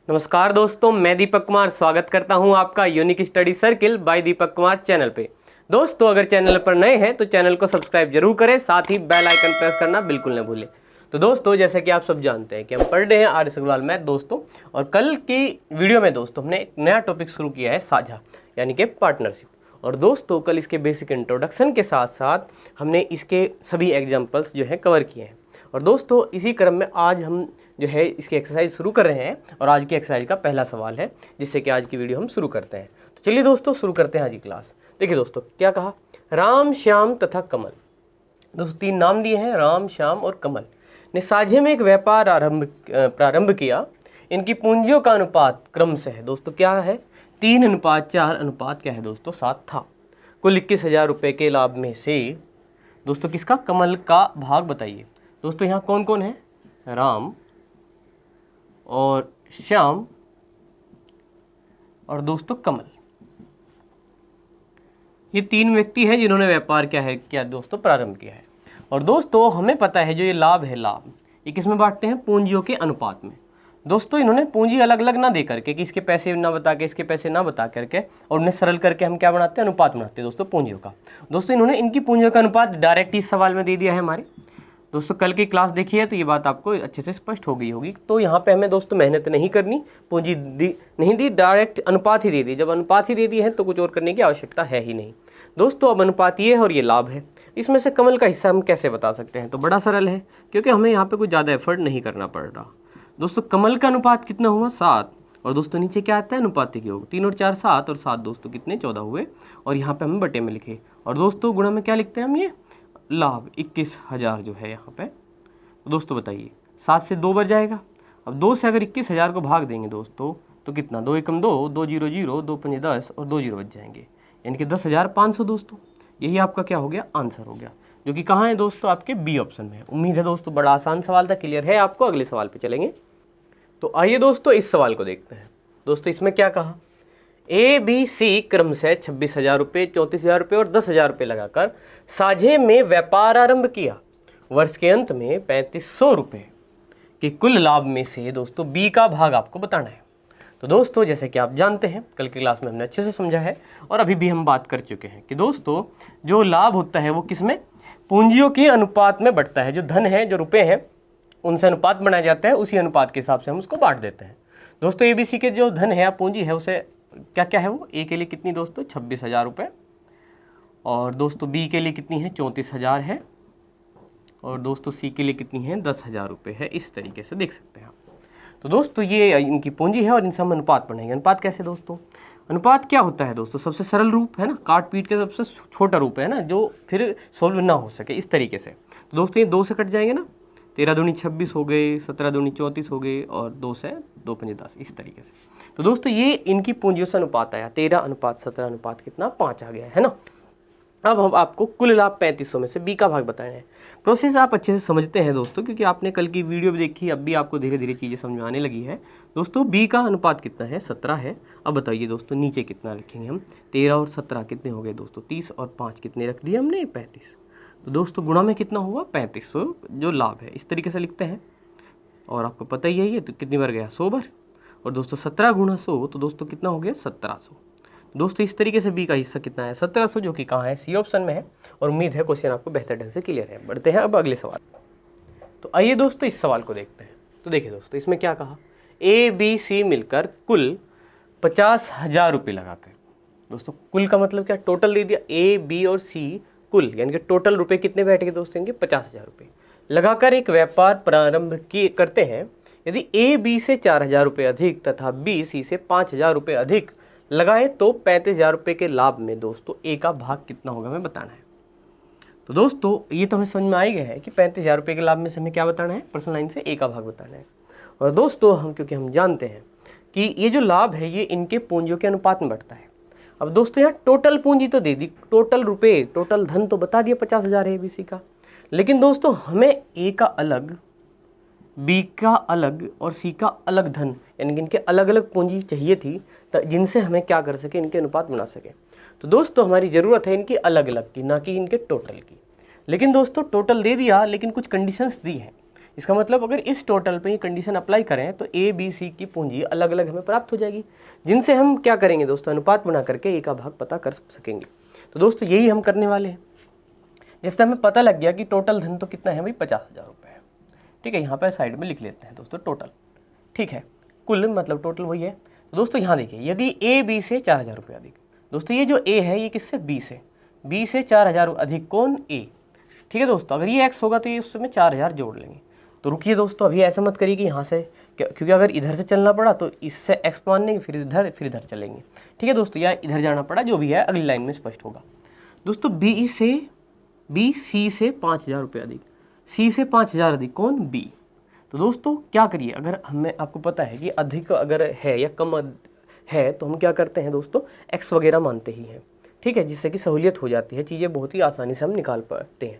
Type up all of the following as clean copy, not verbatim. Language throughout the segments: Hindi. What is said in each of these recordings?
नमस्कार दोस्तों, मैं दीपक कुमार स्वागत करता हूं आपका unique study circle bye Deepak Kumar channel पे। दोस्तों, अगर चैनल पर नए हैं तो चैनल को सब्सक्राइब जरूर करें, साथ ही बेल आइकन प्रेस करना बिल्कुल न भूलें। तो दोस्तों, जैसे कि आप सब जानते हैं कि हम पढ़ रहे हैं आर्य सग्रवाल मैथ दोस्तों, और कल की वीडियो में दोस्तों हमने एक नया टॉपिक शुरू किया है, साझा यानी कि पार्टनरशिप। और दोस्तों, कल इसके बेसिक इंट्रोडक्शन के साथ साथ हमने इसके सभी एग्जाम्पल्स जो है कवर किए हैं। और दोस्तों, इसी क्रम में आज हम जो है इसकी एक्सरसाइज शुरू कर रहे हैं, और आज की एक्सरसाइज का पहला सवाल है, जिससे कि आज की वीडियो हम शुरू करते हैं। तो चलिए दोस्तों, शुरू करते हैं आज की क्लास। देखिए दोस्तों, क्या कहा, राम, श्याम तथा कमल, दोस्तों तीन नाम दिए हैं, राम, श्याम और कमल, ने साझे में एक व्यापार प्रारंभ किया। इनकी पूंजियों का अनुपात क्रमशः है दोस्तों क्या है, 3:4 अनुपात क्या है दोस्तों 7 था। कुल 21,000 रुपये के लाभ में से दोस्तों किसका, कमल का भाग बताइए। दोस्तों यहाँ कौन कौन है, राम और श्याम और दोस्तों कमल, ये तीन व्यक्ति हैं जिन्होंने व्यापार क्या दोस्तों प्रारंभ किया है। और दोस्तों हमें पता है जो ये लाभ है, लाभ ये किस में बांटते हैं, पूंजियों के अनुपात में। दोस्तों इन्होंने पूंजी अलग अलग ना दे करके, कि इसके पैसे ना बता के इसके पैसे ना बता करके, और उन्हें सरल करके हम क्या बनाते हैं, अनुपात बनाते हैं दोस्तों पूंजियों का। दोस्तों इन्होंने इनकी पूंजियों का अनुपात डायरेक्ट इस सवाल में दे दिया है हमारे। दोस्तों कल की क्लास देखिए तो ये बात आपको अच्छे से स्पष्ट हो गई होगी। तो यहाँ पे हमें दोस्तों मेहनत नहीं करनी, पूंजी नहीं दी, डायरेक्ट अनुपात ही दे दी। जब अनुपात ही दे दी है तो कुछ और करने की आवश्यकता है ही नहीं। दोस्तों अब अनुपात ये है और ये लाभ है। इसमें से कमल का हिस्सा हम कैसे बता सकते हैं, तो बड़ा सरल है, क्योंकि हमें यहाँ पे कुछ ज़्यादा एफर्ट नहीं करना पड़ रहा। दोस्तों कमल का अनुपात कितना हुआ, 7, और दोस्तों नीचे क्या आता है, अनुपातिक योग, 3 और 4 7, और 7 दोस्तों कितने 14 हुए, और यहाँ पे हम बटे में लिखे। और दोस्तों गुणा में क्या लिखते हैं हम, ये लाभ 21,000 जो है यहाँ पे। तो दोस्तों बताइए, 7 से 2 बच जाएगा। अब 2 से अगर 21,000 को भाग देंगे दोस्तों तो कितना, 2 एकम 2, 2 0 0, 2 5 10 और 2 0 बच जाएंगे, यानी कि 10,500 दोस्तों। यही आपका क्या हो गया, आंसर हो गया, जो कि कहाँ है दोस्तों, आपके बी ऑप्शन में है। उम्मीद है दोस्तों बड़ा आसान सवाल था, क्लियर है आपको। अगले सवाल पे चलेंगे। तो आइए दोस्तों इस सवाल को देखते हैं। दोस्तों इसमें क्या कहा, ए बी सी क्रम से 26,000 रुपये, 34,000 रुपये और 10,000 रुपये लगाकर साझे में व्यापार आरंभ किया। वर्ष के अंत में 3500 रुपये के कुल लाभ में से दोस्तों बी का भाग आपको बताना है। तो दोस्तों जैसे कि आप जानते हैं, कल की क्लास में हमने अच्छे से समझा है, और अभी भी हम बात कर चुके हैं कि दोस्तों जो लाभ होता है वो किसमें, पूंजियों के अनुपात में बढ़ता है। जो धन है, जो रुपए हैं, उनसे अनुपात बनाया जाता है, उसी अनुपात के हिसाब से हम उसको बांट देते हैं। दोस्तों एबीसी के जो धन है या पूंजी है उसे क्या क्या है, वो ए के लिए कितनी दोस्तों 26,000 रुपये, और दोस्तों बी के लिए कितनी है 34,000 है, और दोस्तों सी के लिए कितनी है 10,000 रुपये है। इस तरीके से देख सकते हैं आप। तो दोस्तों ये इनकी पूंजी है और इनसे हम अनुपात बनाएंगे। अनुपात कैसे दोस्तों, अनुपात क्या होता है दोस्तों, सबसे सरल रूप है ना, काट पीट के सबसे छोटा रूप है ना, जो फिर सोल्व ना हो सके, इस तरीके से। तो दोस्तों ये 2 से कट जाएंगे ना, 13 दूनी 26 हो गए, 17 दूनी 34 हो गए, और 2 से 2 5 10, इस तरीके से। तो दोस्तों ये इनकी पूंजियों से अनुपात आया, 13:17 अनुपात कितना 5 आ गया है ना। अब हम आपको कुल लाभ 3500 में से बी का भाग बताए हैं। प्रोसेस आप अच्छे से समझते हैं दोस्तों, क्योंकि आपने कल की वीडियो भी देखी, अब भी आपको धीरे धीरे चीज़ें समझ में आने लगी है। दोस्तों बी का अनुपात कितना है, 17 है। अब बताइए दोस्तों नीचे कितना लिखेंगे हम, 13 और 17 कितने हो गए दोस्तों 30, और 5 कितने रख दिए हमने 35। तो दोस्तों गुणा में कितना हुआ 3500 जो लाभ है, इस तरीके से लिखते हैं। और आपको पता ही है ये तो कितनी बार गया, 100 बार। और दोस्तों 17 गुणा 100 तो दोस्तों कितना हो गया 1700। दोस्तों इस तरीके से बी का हिस्सा कितना है 1700, जो कि कहाँ है, सी ऑप्शन में है। और उम्मीद है क्वेश्चन आपको बेहतर ढंग से क्लियर है। बढ़ते हैं अब अगले सवाल। तो आइए दोस्तों इस सवाल को देखते हैं। तो देखिए दोस्तों इसमें क्या कहा, ए बी सी मिलकर कुल 50,000 रुपये लगाकर, दोस्तों कुल का मतलब क्या, टोटल दे दिया, ए बी और सी कुल, यानी कि टोटल रुपए कितने बैठ गए दोस्तों इनके 50,000 रुपये लगाकर एक व्यापार प्रारंभ करते हैं। यदि ए बी से 4,000 रुपये अधिक तथा बी सी से 5,000 रुपये अधिक लगाए तो 35,000 रुपये के लाभ में दोस्तों ए का भाग कितना होगा हमें बताना है। तो दोस्तों ये तो हमें समझ में आ ही गया है कि 35,000 रुपये के लाभ में से हमें क्या बताना है, पर्सनल लाइन से ए का भाग बताना है। और दोस्तों क्योंकि हम जानते हैं कि ये जो लाभ है ये इनके पूंजियों के अनुपात में बढ़ता है। अब दोस्तों यहाँ टोटल पूंजी तो दे दी, टोटल रुपए, टोटल धन तो बता दिया 50,000 है बीसी का, लेकिन दोस्तों हमें ए का अलग, बी का अलग और सी का अलग धन, यानी कि इनके अलग अलग पूंजी चाहिए थी, जिनसे हमें क्या कर सके, इनके अनुपात बना सके। तो दोस्तों हमारी ज़रूरत है इनकी अलग अलग की, ना कि इनके टोटल की। लेकिन दोस्तों टोटल दे दिया, लेकिन कुछ कंडीशंस दी हैं इसका मतलब अगर इस टोटल पे ये कंडीशन अप्लाई करें तो ए बी सी की पूंजी अलग अलग हमें प्राप्त हो जाएगी, जिनसे हम क्या करेंगे दोस्तों, अनुपात बना करके ए का भाग पता कर सकेंगे। तो दोस्तों यही हम करने वाले हैं। जैसे हमें पता लग गया कि टोटल धन तो कितना है भाई, 50,000 रुपये है। ठीक है, यहाँ पर साइड में लिख लेते हैं दोस्तों टोटल। ठीक है, कुल मतलब टोटल वही है। तो दोस्तों यहाँ देखिए, यदि ए बी से 4,000 रुपये अधिक, दोस्तों ये जो ए है ये किससे, बी से 4,000 अधिक कौन, ए। ठीक है दोस्तों, अगर ये एक्स होगा तो ये उसमें 4,000 जोड़ लेंगे। तो रुकिए दोस्तों, अभी ऐसा मत करिए कि यहाँ से, क्योंकि अगर इधर से चलना पड़ा तो इससे एक्स मान लेंगे, फिर इधर चलेंगे। ठीक है दोस्तों, या इधर जाना पड़ा, जो भी है अगली लाइन में स्पष्ट होगा। दोस्तों बी सी से 5,000 रुपये अधिक, सी से 5,000 अधिक कौन, बी। तो दोस्तों क्या करिए, अगर हमें आपको पता है कि अधिक अगर है या कम है तो हम क्या करते हैं दोस्तों, एक्स वगैरह मानते ही हैं। ठीक है, जिससे कि सहूलियत हो जाती है, चीज़ें बहुत ही आसानी से हम निकाल पाते हैं।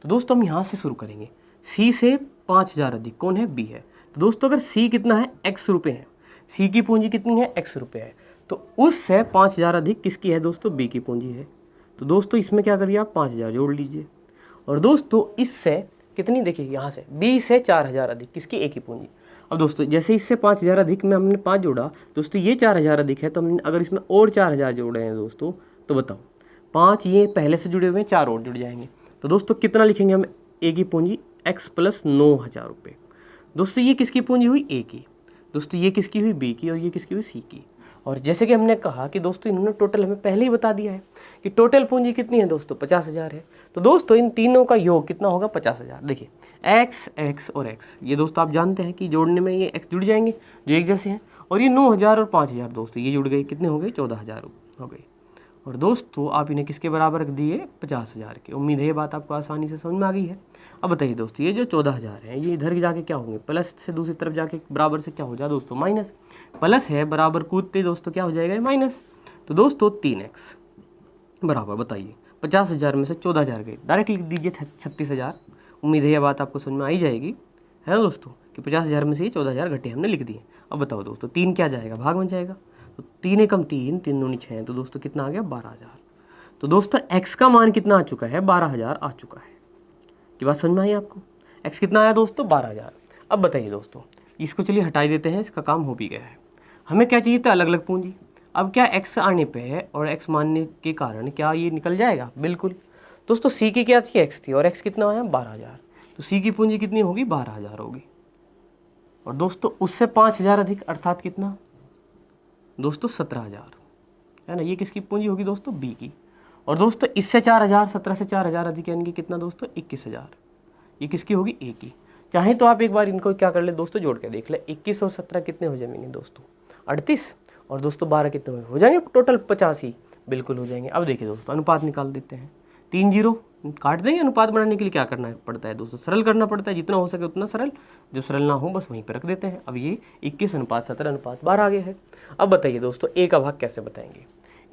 तो दोस्तों हम यहाँ से शुरू करेंगे, सी से 5,000 अधिक कौन है, बी है। तो दोस्तों अगर सी कितना है, एक्स रुपये है, सी की पूंजी कितनी है, एक्स रुपये है, तो उससे 5,000 अधिक किसकी है दोस्तों, बी की पूंजी है। तो दोस्तों इसमें क्या करिए, आप 5,000 जोड़ लीजिए। और दोस्तों इससे कितनी, देखिए यहाँ से बी से 4,000 अधिक किसकी, ए की पूंजी। अब दोस्तों जैसे इससे 5,000 अधिक में हमने 5 जोड़ा, दोस्तों ये 4,000 अधिक है, तो हमने अगर इसमें और 4,000 जोड़े हैं दोस्तों, तो बताओ 5 ये पहले से जुड़े हुए हैं, 4 और जुड़ जाएंगे। तो दोस्तों कितना लिखेंगे हम, ए की पूंजी एक्स प्लस 9,000 रुपये। दोस्तों ये किसकी पूंजी हुई, ए की। दोस्तों ये किसकी हुई, बी की, और ये किसकी हुई, सी की। और जैसे कि हमने कहा कि दोस्तों इन्होंने टोटल हमें पहले ही बता दिया है कि टोटल पूंजी कितनी है दोस्तों, 50,000 है। तो दोस्तों इन तीनों का योग कितना होगा, 50,000। देखिए एक्स और एक्स, ये दोस्तों आप जानते हैं कि जोड़ने में ये एक्स जुड़ जाएंगे जो एक जैसे हैं, और ये 9,000 और 5,000 दोस्तों ये जुड़ गए, कितने हो गए, 14,000 हो गए। और दोस्तों आप इन्हें किसके बराबर रख दिए, 50,000 के। उम्मीद है ये बात आपको आसानी से समझ में आ गई है। अब बताइए दोस्तों, ये जो 14,000 है ये इधर जाके क्या होंगे, प्लस से दूसरी तरफ जाके बराबर से क्या हो जाए दोस्तों, माइनस। प्लस है बराबर कूदते दोस्तों क्या हो जाएगा, माइनस। तो दोस्तों 3x बराबर, बताइए 50,000 में से 14,000 गए, डायरेक्ट लिख दीजिए 36,000। उम्मीद है यह बात आपको समझ में आ ही जाएगी, है ना दोस्तों, कि 50,000 में से ये 14,000 घटे हमने लिख दिए। अब बताओ दोस्तों 3 क्या जाएगा, भाग बन जाएगा। तो 3 एकम 3, 3 दूनी 6, तो दोस्तों कितना आ गया, 12,000। तो दोस्तों x का मान कितना आ चुका है, 12,000 आ चुका है। की बात समझ में आई आपको, x कितना आया दोस्तों, 12,000। अब बताइए दोस्तों, इसको चलिए हटाई देते हैं, इसका काम हो भी गया है। हमें क्या चाहिए था, अलग अलग पूंजी। अब क्या x आने पे है और x मानने के कारण क्या ये निकल जाएगा, बिल्कुल। दोस्तों c की क्या थी, x थी, और x कितना आया, 12,000। तो c की पूंजी कितनी होगी, 12,000 होगी। और दोस्तों उससे 5,000 अधिक अर्थात कितना दोस्तों, 17,000, है ना। ये किसकी पूंजी होगी दोस्तों, b की। और दोस्तों इससे 4,000, 17 से 4,000 अधिक यानी कि कितना दोस्तों, 21,000। ये किसकी होगी, a की। चाहे तो आप एक बार इनको क्या कर ले दोस्तों, जोड़ के देख ले, 21 और 17 कितने हो जाएंगे दोस्तों, 38। और दोस्तों 12 कितने हो जाएंगे, टोटल 85, बिल्कुल हो जाएंगे। अब देखिए दोस्तों अनुपात निकाल देते हैं, 3 जीरो काट देंगे। अनुपात बनाने के लिए क्या करना पड़ता है दोस्तों, सरल करना पड़ता है, जितना हो सके उतना सरल, जो सरल ना हो बस वहीं पर रख देते हैं। अब ये 21:17:12 आ गया है। अब बताइए दोस्तों ए का भाग कैसे बताएंगे।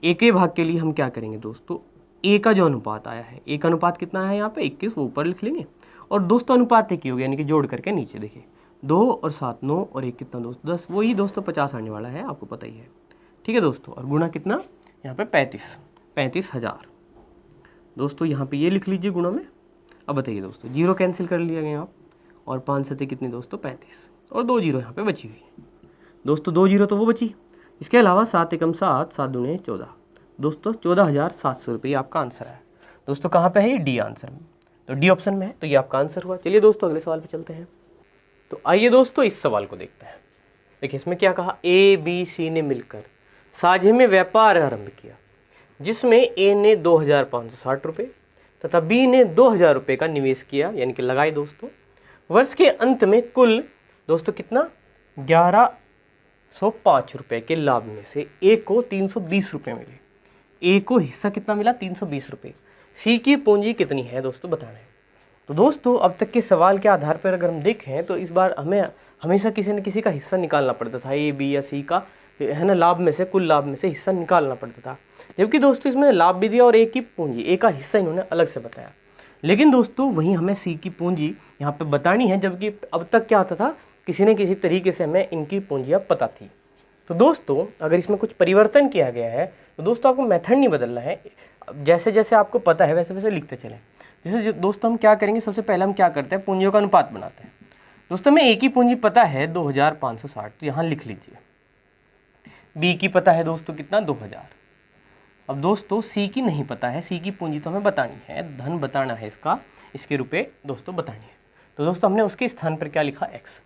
ए के भाग के लिए हम क्या करेंगे दोस्तों, ए का जो अनुपात आया है, ए का अनुपात कितना है यहाँ पे 21, वो ऊपर लिख लेंगे। और दोस्तों अनुपात एक ही हो गया, यानी कि जोड़ करके नीचे देखिए 2 और 7 9 और 1 कितना दोस्तों 10, वही दोस्तों 50 आने वाला है, आपको पता ही है। ठीक है दोस्तों, और गुणा कितना यहाँ पे 35,000 दोस्तों, यहाँ पे ये लिख लीजिए गुणा में। अब बताइए दोस्तों, जीरो कैंसिल कर लिया गया आप, और 5 सते कितनी दोस्तों 35, और 2 जीरो यहाँ पे बची हुई है दोस्तों, 2 जीरो तो वो बची। इसके अलावा 7 एकम 7, 7 दूने 14 दोस्तों, 14,700 रुपये आपका आंसर है दोस्तों। कहाँ पे है ये, डी आंसर में, तो डी ऑप्शन में है, तो ये आपका आंसर हुआ। चलिए दोस्तों अगले सवाल पे चलते हैं। तो आइए दोस्तों इस सवाल को देखते हैं। देखिए इसमें क्या कहा, ए बी सी ने मिलकर साझे में व्यापार आरंभ किया, जिसमें ए ने 2,560 रुपये तथा बी ने 2,000 रुपये का निवेश किया, यानी कि लगाए दोस्तों। वर्ष के अंत में कुल दोस्तों कितना 1,105 रुपये के लाभ में से ए को 320 रुपये मिले। ए को हिस्सा कितना मिला, 320 रुपये। सी की पूंजी कितनी है दोस्तों बताना है। तो दोस्तों अब तक के सवाल के आधार पर अगर हम देखें तो इस बार हमें हमेशा किसी न किसी का हिस्सा निकालना पड़ता था, ए बी या सी का, है ना, लाभ में से, कुल लाभ में से हिस्सा निकालना पड़ता था। जबकि दोस्तों इसमें लाभ भी दिया और ए की पूंजी, ए का हिस्सा इन्होंने अलग से बताया। लेकिन दोस्तों वहीं हमें सी की पूंजी यहाँ पे बतानी है, जबकि अब तक क्या होता था, किसी न किसी तरीके से हमें इनकी पूंजियाँ पता थी। तो दोस्तों अगर इसमें कुछ परिवर्तन किया गया है तो दोस्तों आपको मेथड नहीं बदलना है, जैसे जैसे आपको पता है वैसे वैसे लिखते चलें। जैसे दोस्तों हम क्या करेंगे, सबसे पहले हम क्या करते हैं, पूंजियों का अनुपात बनाते हैं। दोस्तों हमें ए की पूंजी पता है 2560, तो यहाँ लिख लीजिए। बी की पता है दोस्तों कितना 2000। अब दोस्तों सी की नहीं पता है, सी की पूंजी तो हमें बतानी है, धन बताना है इसका, इसके रुपए दोस्तों बतानी है। तो दोस्तों हमने उसके स्थान पर क्या लिखा x।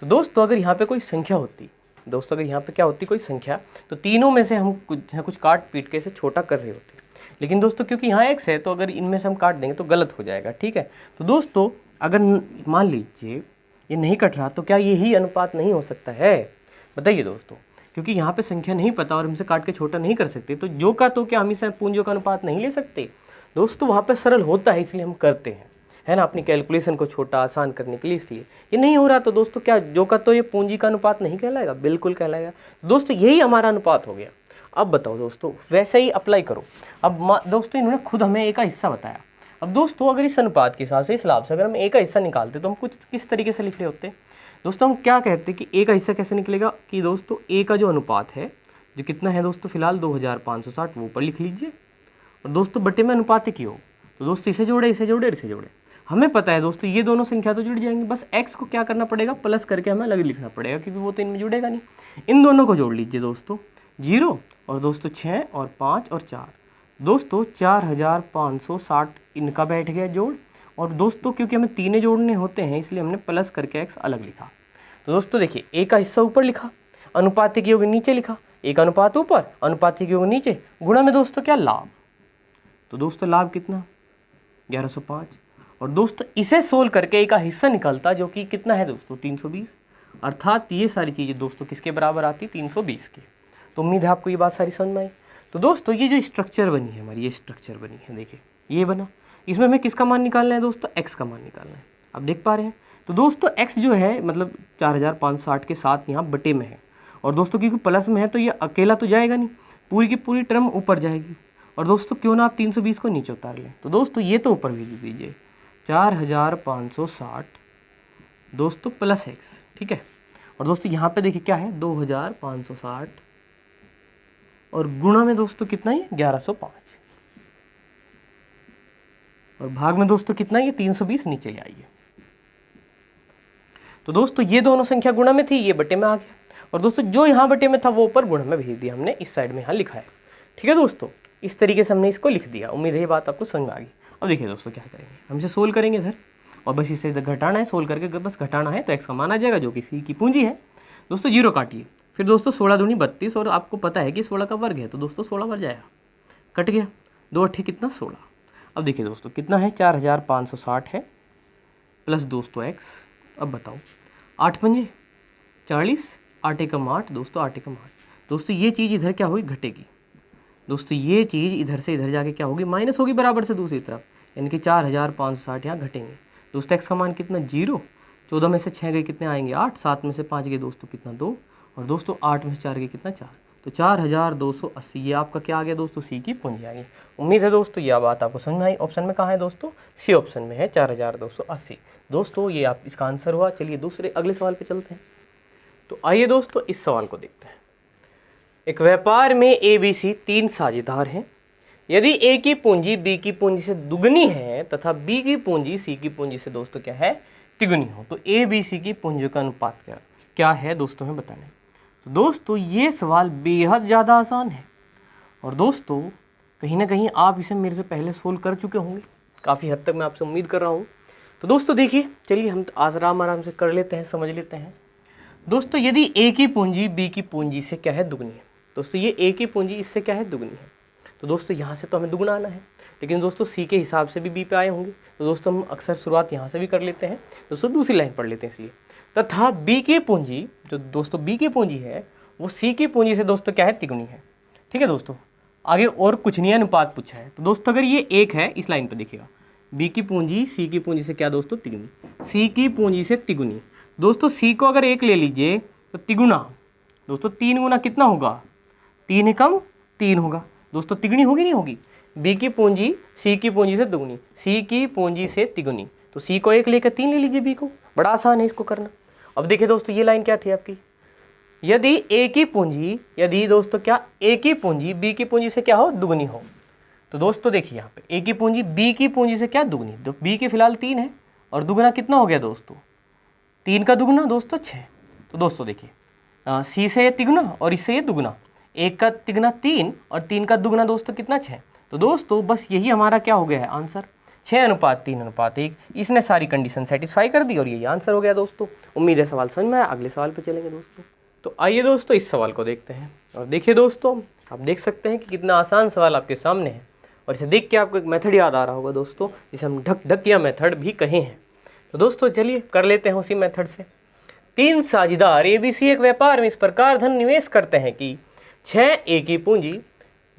तो दोस्तों अगर यहाँ पे कोई संख्या होती, दोस्तों अगर यहाँ पे क्या होती कोई संख्या, तो तीनों में से हम कुछ काट पीट के इसे छोटा कर रहे होते। लेकिन दोस्तों क्योंकि यहाँ x है तो अगर इनमें से हम काट देंगे तो गलत हो जाएगा, ठीक है। तो दोस्तों अगर मान लीजिए ये नहीं कट रहा तो क्या यही अनुपात नहीं हो सकता है, बताइए दोस्तों। क्योंकि यहाँ पे संख्या नहीं पता और हमसे काट के छोटा नहीं कर सकते, तो जो का तो क्या हम इसे पूंजियों का अनुपात नहीं ले सकते दोस्तों। वहाँ पे सरल होता है इसलिए हम करते हैं, है ना, अपनी कैलकुलेशन को छोटा आसान करने के लिए। इसलिए ये नहीं हो रहा तो दोस्तों क्या जो का तो ये पूंजी का अनुपात नहीं कहलाएगा, बिल्कुल कहलाएगा। तो दोस्तों यही हमारा अनुपात हो गया। अब बताओ दोस्तों वैसे ही अप्लाई करो। अब दोस्तों इन्होंने खुद हमें ए का हिस्सा बताया। अब दोस्तों अगर इस अनुपात के हिसाब से, इस लाभ से अगर हम ए का हिस्सा निकालते तो हम कुछ किस तरीके से लिख रहे होते दोस्तों। हम क्या कहते कि ए का हिस्सा कैसे निकलेगा कि दोस्तों ए का जो अनुपात है जो कितना है दोस्तों फिलहाल 2560, वो ऊपर लिख लीजिए। और दोस्तों बटे में अनुपात की हो तो दोस्तों इसे जोड़े, इसे जोड़े, इसे जोड़े। हमें पता है दोस्तों ये दोनों संख्या तो जुड़ जाएंगी, बस x को क्या करना पड़ेगा प्लस करके हमें अलग लिखना पड़ेगा क्योंकि वो तो इनमें जुड़ेगा नहीं। इन दोनों को जोड़ लीजिए दोस्तों, 0 और दोस्तों 6 और 5 और 4, दोस्तों 4560 इनका बैठ गया जोड़। और दोस्तों क्योंकि हमें तीनों जोड़ने होते हैं इसलिए हमने प्लस करके x अलग लिखा। तो दोस्तों देखिए ए का हिस्सा ऊपर लिखा, अनुपातिक योग नीचे लिखा, एक अनुपात ऊपर अनुपातिक योग नीचे, गुणा में दोस्तों क्या लाभ। तो दोस्तों लाभ कितना 1105। और दोस्तों इसे सोल्व करके ए का हिस्सा निकलता जो कि कितना है दोस्तों 320। अर्थात ये सारी चीज़ें दोस्तों किसके बराबर आती 320 के। तो उम्मीद है आपको ये बात सारी समझ में आई। तो दोस्तों ये जो स्ट्रक्चर बनी है हमारी, ये स्ट्रक्चर बनी है, देखिए ये बना, इसमें हमें किसका मान निकालना है दोस्तों x का मान निकालना है। आप देख पा रहे हैं। तो दोस्तों x जो है मतलब 4560 के साथ यहाँ बटे में है। और दोस्तों क्योंकि प्लस में है तो ये अकेला तो जाएगा नहीं, पूरी की पूरी टर्म ऊपर जाएगी। और दोस्तों क्यों ना आप 320 को नीचे उतार लें। तो दोस्तों ये तो ऊपर भेज दीजिए 4560 दोस्तों प्लस x, ठीक है। और दोस्तों यहाँ पे देखिए क्या है 2560 और गुणा में दोस्तों कितना है 1105 और भाग में दोस्तों कितना ये 320 नीचे ले आइए। तो दोस्तों ये दोनों संख्या गुणा में थी, ये बटे में आ गया। और दोस्तों जो यहाँ बटे में था वो ऊपर गुणा में भेज दिया हमने, इस साइड में यहाँ लिखा है, ठीक है दोस्तों। इस तरीके से हमने इसको लिख दिया। उम्मीद है ये बात आपको समझ में आ गई। अब देखिए दोस्तों क्या करेंगे, हम इसे सोल्व करेंगे इधर और बस इसे इधर घटाना है, सोल्व करके बस घटाना है तो x का मान आ जाएगा जो कि सी की पूंजी है। दोस्तों 0 काटिए, फिर दोस्तों 16 दूनी 32 और आपको पता है कि 16 का वर्ग है तो दोस्तों 16 बन जाएगा, कट गया 2 8 कितना 16। अब देखिए दोस्तों कितना है 4560 है प्लस दोस्तों x। अब बताओ 8 पंजे 40, 8 एकम 8 दोस्तों 8 एकम 8। दोस्तों ये चीज़ इधर क्या होगी घटेगी दोस्तों, ये चीज़ इधर से इधर जाके क्या होगी माइनस होगी बराबर से दूसरी तरफ, यानी कि 4560 यहाँ घटेंगे। दोस्तों x का मान कितना 0, 14 में से 6 गए कितने आएंगे 8, 7 में से 5 गए दोस्तों कितना 2 और दोस्तों 8 में से 4 गए कितना 4, तो 4280 ये आपका क्या आ गया दोस्तों सी की पूंजी आ गई। उम्मीद है दोस्तों यह बात आपको समझ में आई। ऑप्शन में कहाँ है दोस्तों सी ऑप्शन में है 4280 दोस्तों, ये आप इसका आंसर हुआ। चलिए दूसरे अगले सवाल पे चलते हैं। तो आइए दोस्तों इस सवाल को देखते हैं। एक व्यापार में ए बी सी 3 साझेदार हैं। यदि ए की पूंजी बी की पूंजी से दुगनी है तथा बी की पूंजी सी की पूंजी से दोस्तों क्या है तिगुनी हो, तो ए बी सी की पूंजियों का अनुपात क्या है दोस्तों हमें बताना है। तो दोस्तों ये सवाल बेहद ज़्यादा आसान है और दोस्तों कहीं ना कहीं आप इसे मेरे से पहले सोल्व कर चुके होंगे, काफ़ी हद तक मैं आपसे उम्मीद कर रहा हूँ। तो दोस्तों देखिए चलिए हम आराम से कर लेते हैं, समझ लेते हैं। दोस्तों यदि ए की पूंजी बी की पूंजी से क्या है दुगनी है, दोस्तों ये ए की पूंजी इससे क्या है दुगनी है, तो दोस्तों यहाँ से तो हमें दुगना आना है, लेकिन दोस्तों सी के हिसाब से भी बी पे आए होंगे तो दोस्तों हम अक्सर शुरुआत यहाँ से भी कर लेते हैं। दोस्तों दूसरी लाइन पढ़ लेते हैं इसलिए, तथा बी की पूंजी जो दोस्तों बी की पूंजी है वो सी की पूंजी से दोस्तों क्या है तिगुनी है, ठीक है दोस्तों। आगे और कुछ नहीं अनुपात पूछा है। तो दोस्तों अगर ये 1 है इस लाइन पर देखिएगा, बी की पूंजी सी की पूंजी से क्या दोस्तों तिगुनी, सी की पूंजी से तिगुनी। दोस्तों सी को अगर 1 ले लीजिए तो तिगुना दोस्तों 3 गुना कितना होगा 3 एकम 3 होगा दोस्तों, तिगुनी होगी नहीं होगी। बी की पूंजी सी की पूंजी से दुगनी, सी की पूंजी से तिगुनी, तो सी को 1 लेकर 3 ले लीजिए, बी को, बड़ा आसान है इसको करना। अब देखिए दोस्तों ये लाइन क्या थी आपकी, यदि ए की पूंजी यदि दोस्तों क्या ए की पूंजी बी की पूंजी से क्या हो दुगनी हो, तो दोस्तों देखिए यहाँ पे ए की पूंजी बी की पूंजी से क्या दुगनी, तो बी की फिलहाल 3 है और दुगना कितना हो गया दोस्तों 3 का दुगुना दोस्तों 6। तो दोस्तों देखिए सी से ये तिगुना और इससे ये दुगुना, 1 का तिगुना 3 और 3 का दुगुना दोस्तों कितना 6। तो दोस्तों बस यही हमारा क्या हो गया है आंसर, 6:3:1। इसने सारी कंडीशन सेटिस्फाई कर दी और यही आंसर हो गया दोस्तों। उम्मीद है सवाल समझ में आया। अगले सवाल पे चलेंगे दोस्तों। तो आइए दोस्तों इस सवाल को देखते हैं। और देखिए दोस्तों, आप देख सकते हैं कि कितना आसान सवाल आपके सामने है और इसे देख के आपको एक मेथड याद आ रहा होगा दोस्तों, जिसे हम ढकढकिया मेथड भी कहे हैं। तो दोस्तों चलिए कर लेते हैं उसी मेथड से। 3 साझेदार ABC एक व्यापार में इस प्रकार धन निवेश करते हैं कि 6A की पूंजी,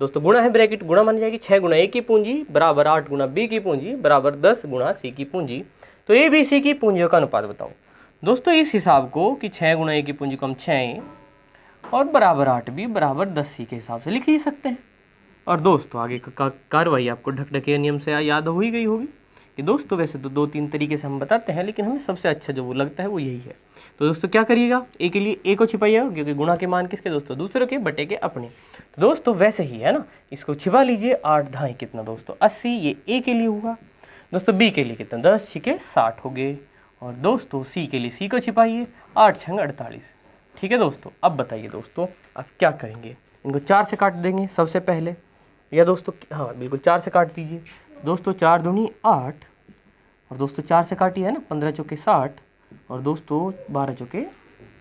दोस्तों गुणा है ब्रैकेट, गुणा मानी जाएगी, 6 गुणा A की पूंजी बराबर 8 गुणा B की पूंजी बराबर 10 गुणा C की पूंजी। तो ABC की पूंजियों का अनुपात बताओ। दोस्तों इस हिसाब को कि 6 गुणा A की पूंजी को हम 6 और बराबर 8B बराबर 10C के हिसाब से लिख ही सकते हैं। और दोस्तों आगे का कार्रवाई आपको ढकढकिया नियम से याद हो ही गई होगी कि दोस्तों वैसे तो 2-3 तरीके से हम बताते हैं, लेकिन हमें सबसे अच्छा जो वो लगता है वो यही है। तो दोस्तों क्या करिएगा, A के लिए A को छिपाइएगा, क्योंकि गुणा के मान किसके दोस्तों, दूसरों के बटे के अपने। तो दोस्तों वैसे ही है ना, इसको छिपा लीजिए। 8 ढाई कितना दोस्तों 80, ये A के लिए हुआ। दोस्तों B के लिए कितना 10 छिके 60 हो गए। और दोस्तों C के लिए C को छिपाइए, 8 छंग 48। ठीक है दोस्तों, अब बताइए दोस्तों आप क्या करेंगे, इनको 4 से काट देंगे सबसे पहले, या दोस्तों हाँ बिल्कुल 4 से काट दीजिए। दोस्तों 4 दूनी 8 और दोस्तों 4 से काटिए है ना, 15 चौके 60 और दोस्तों 12 चौके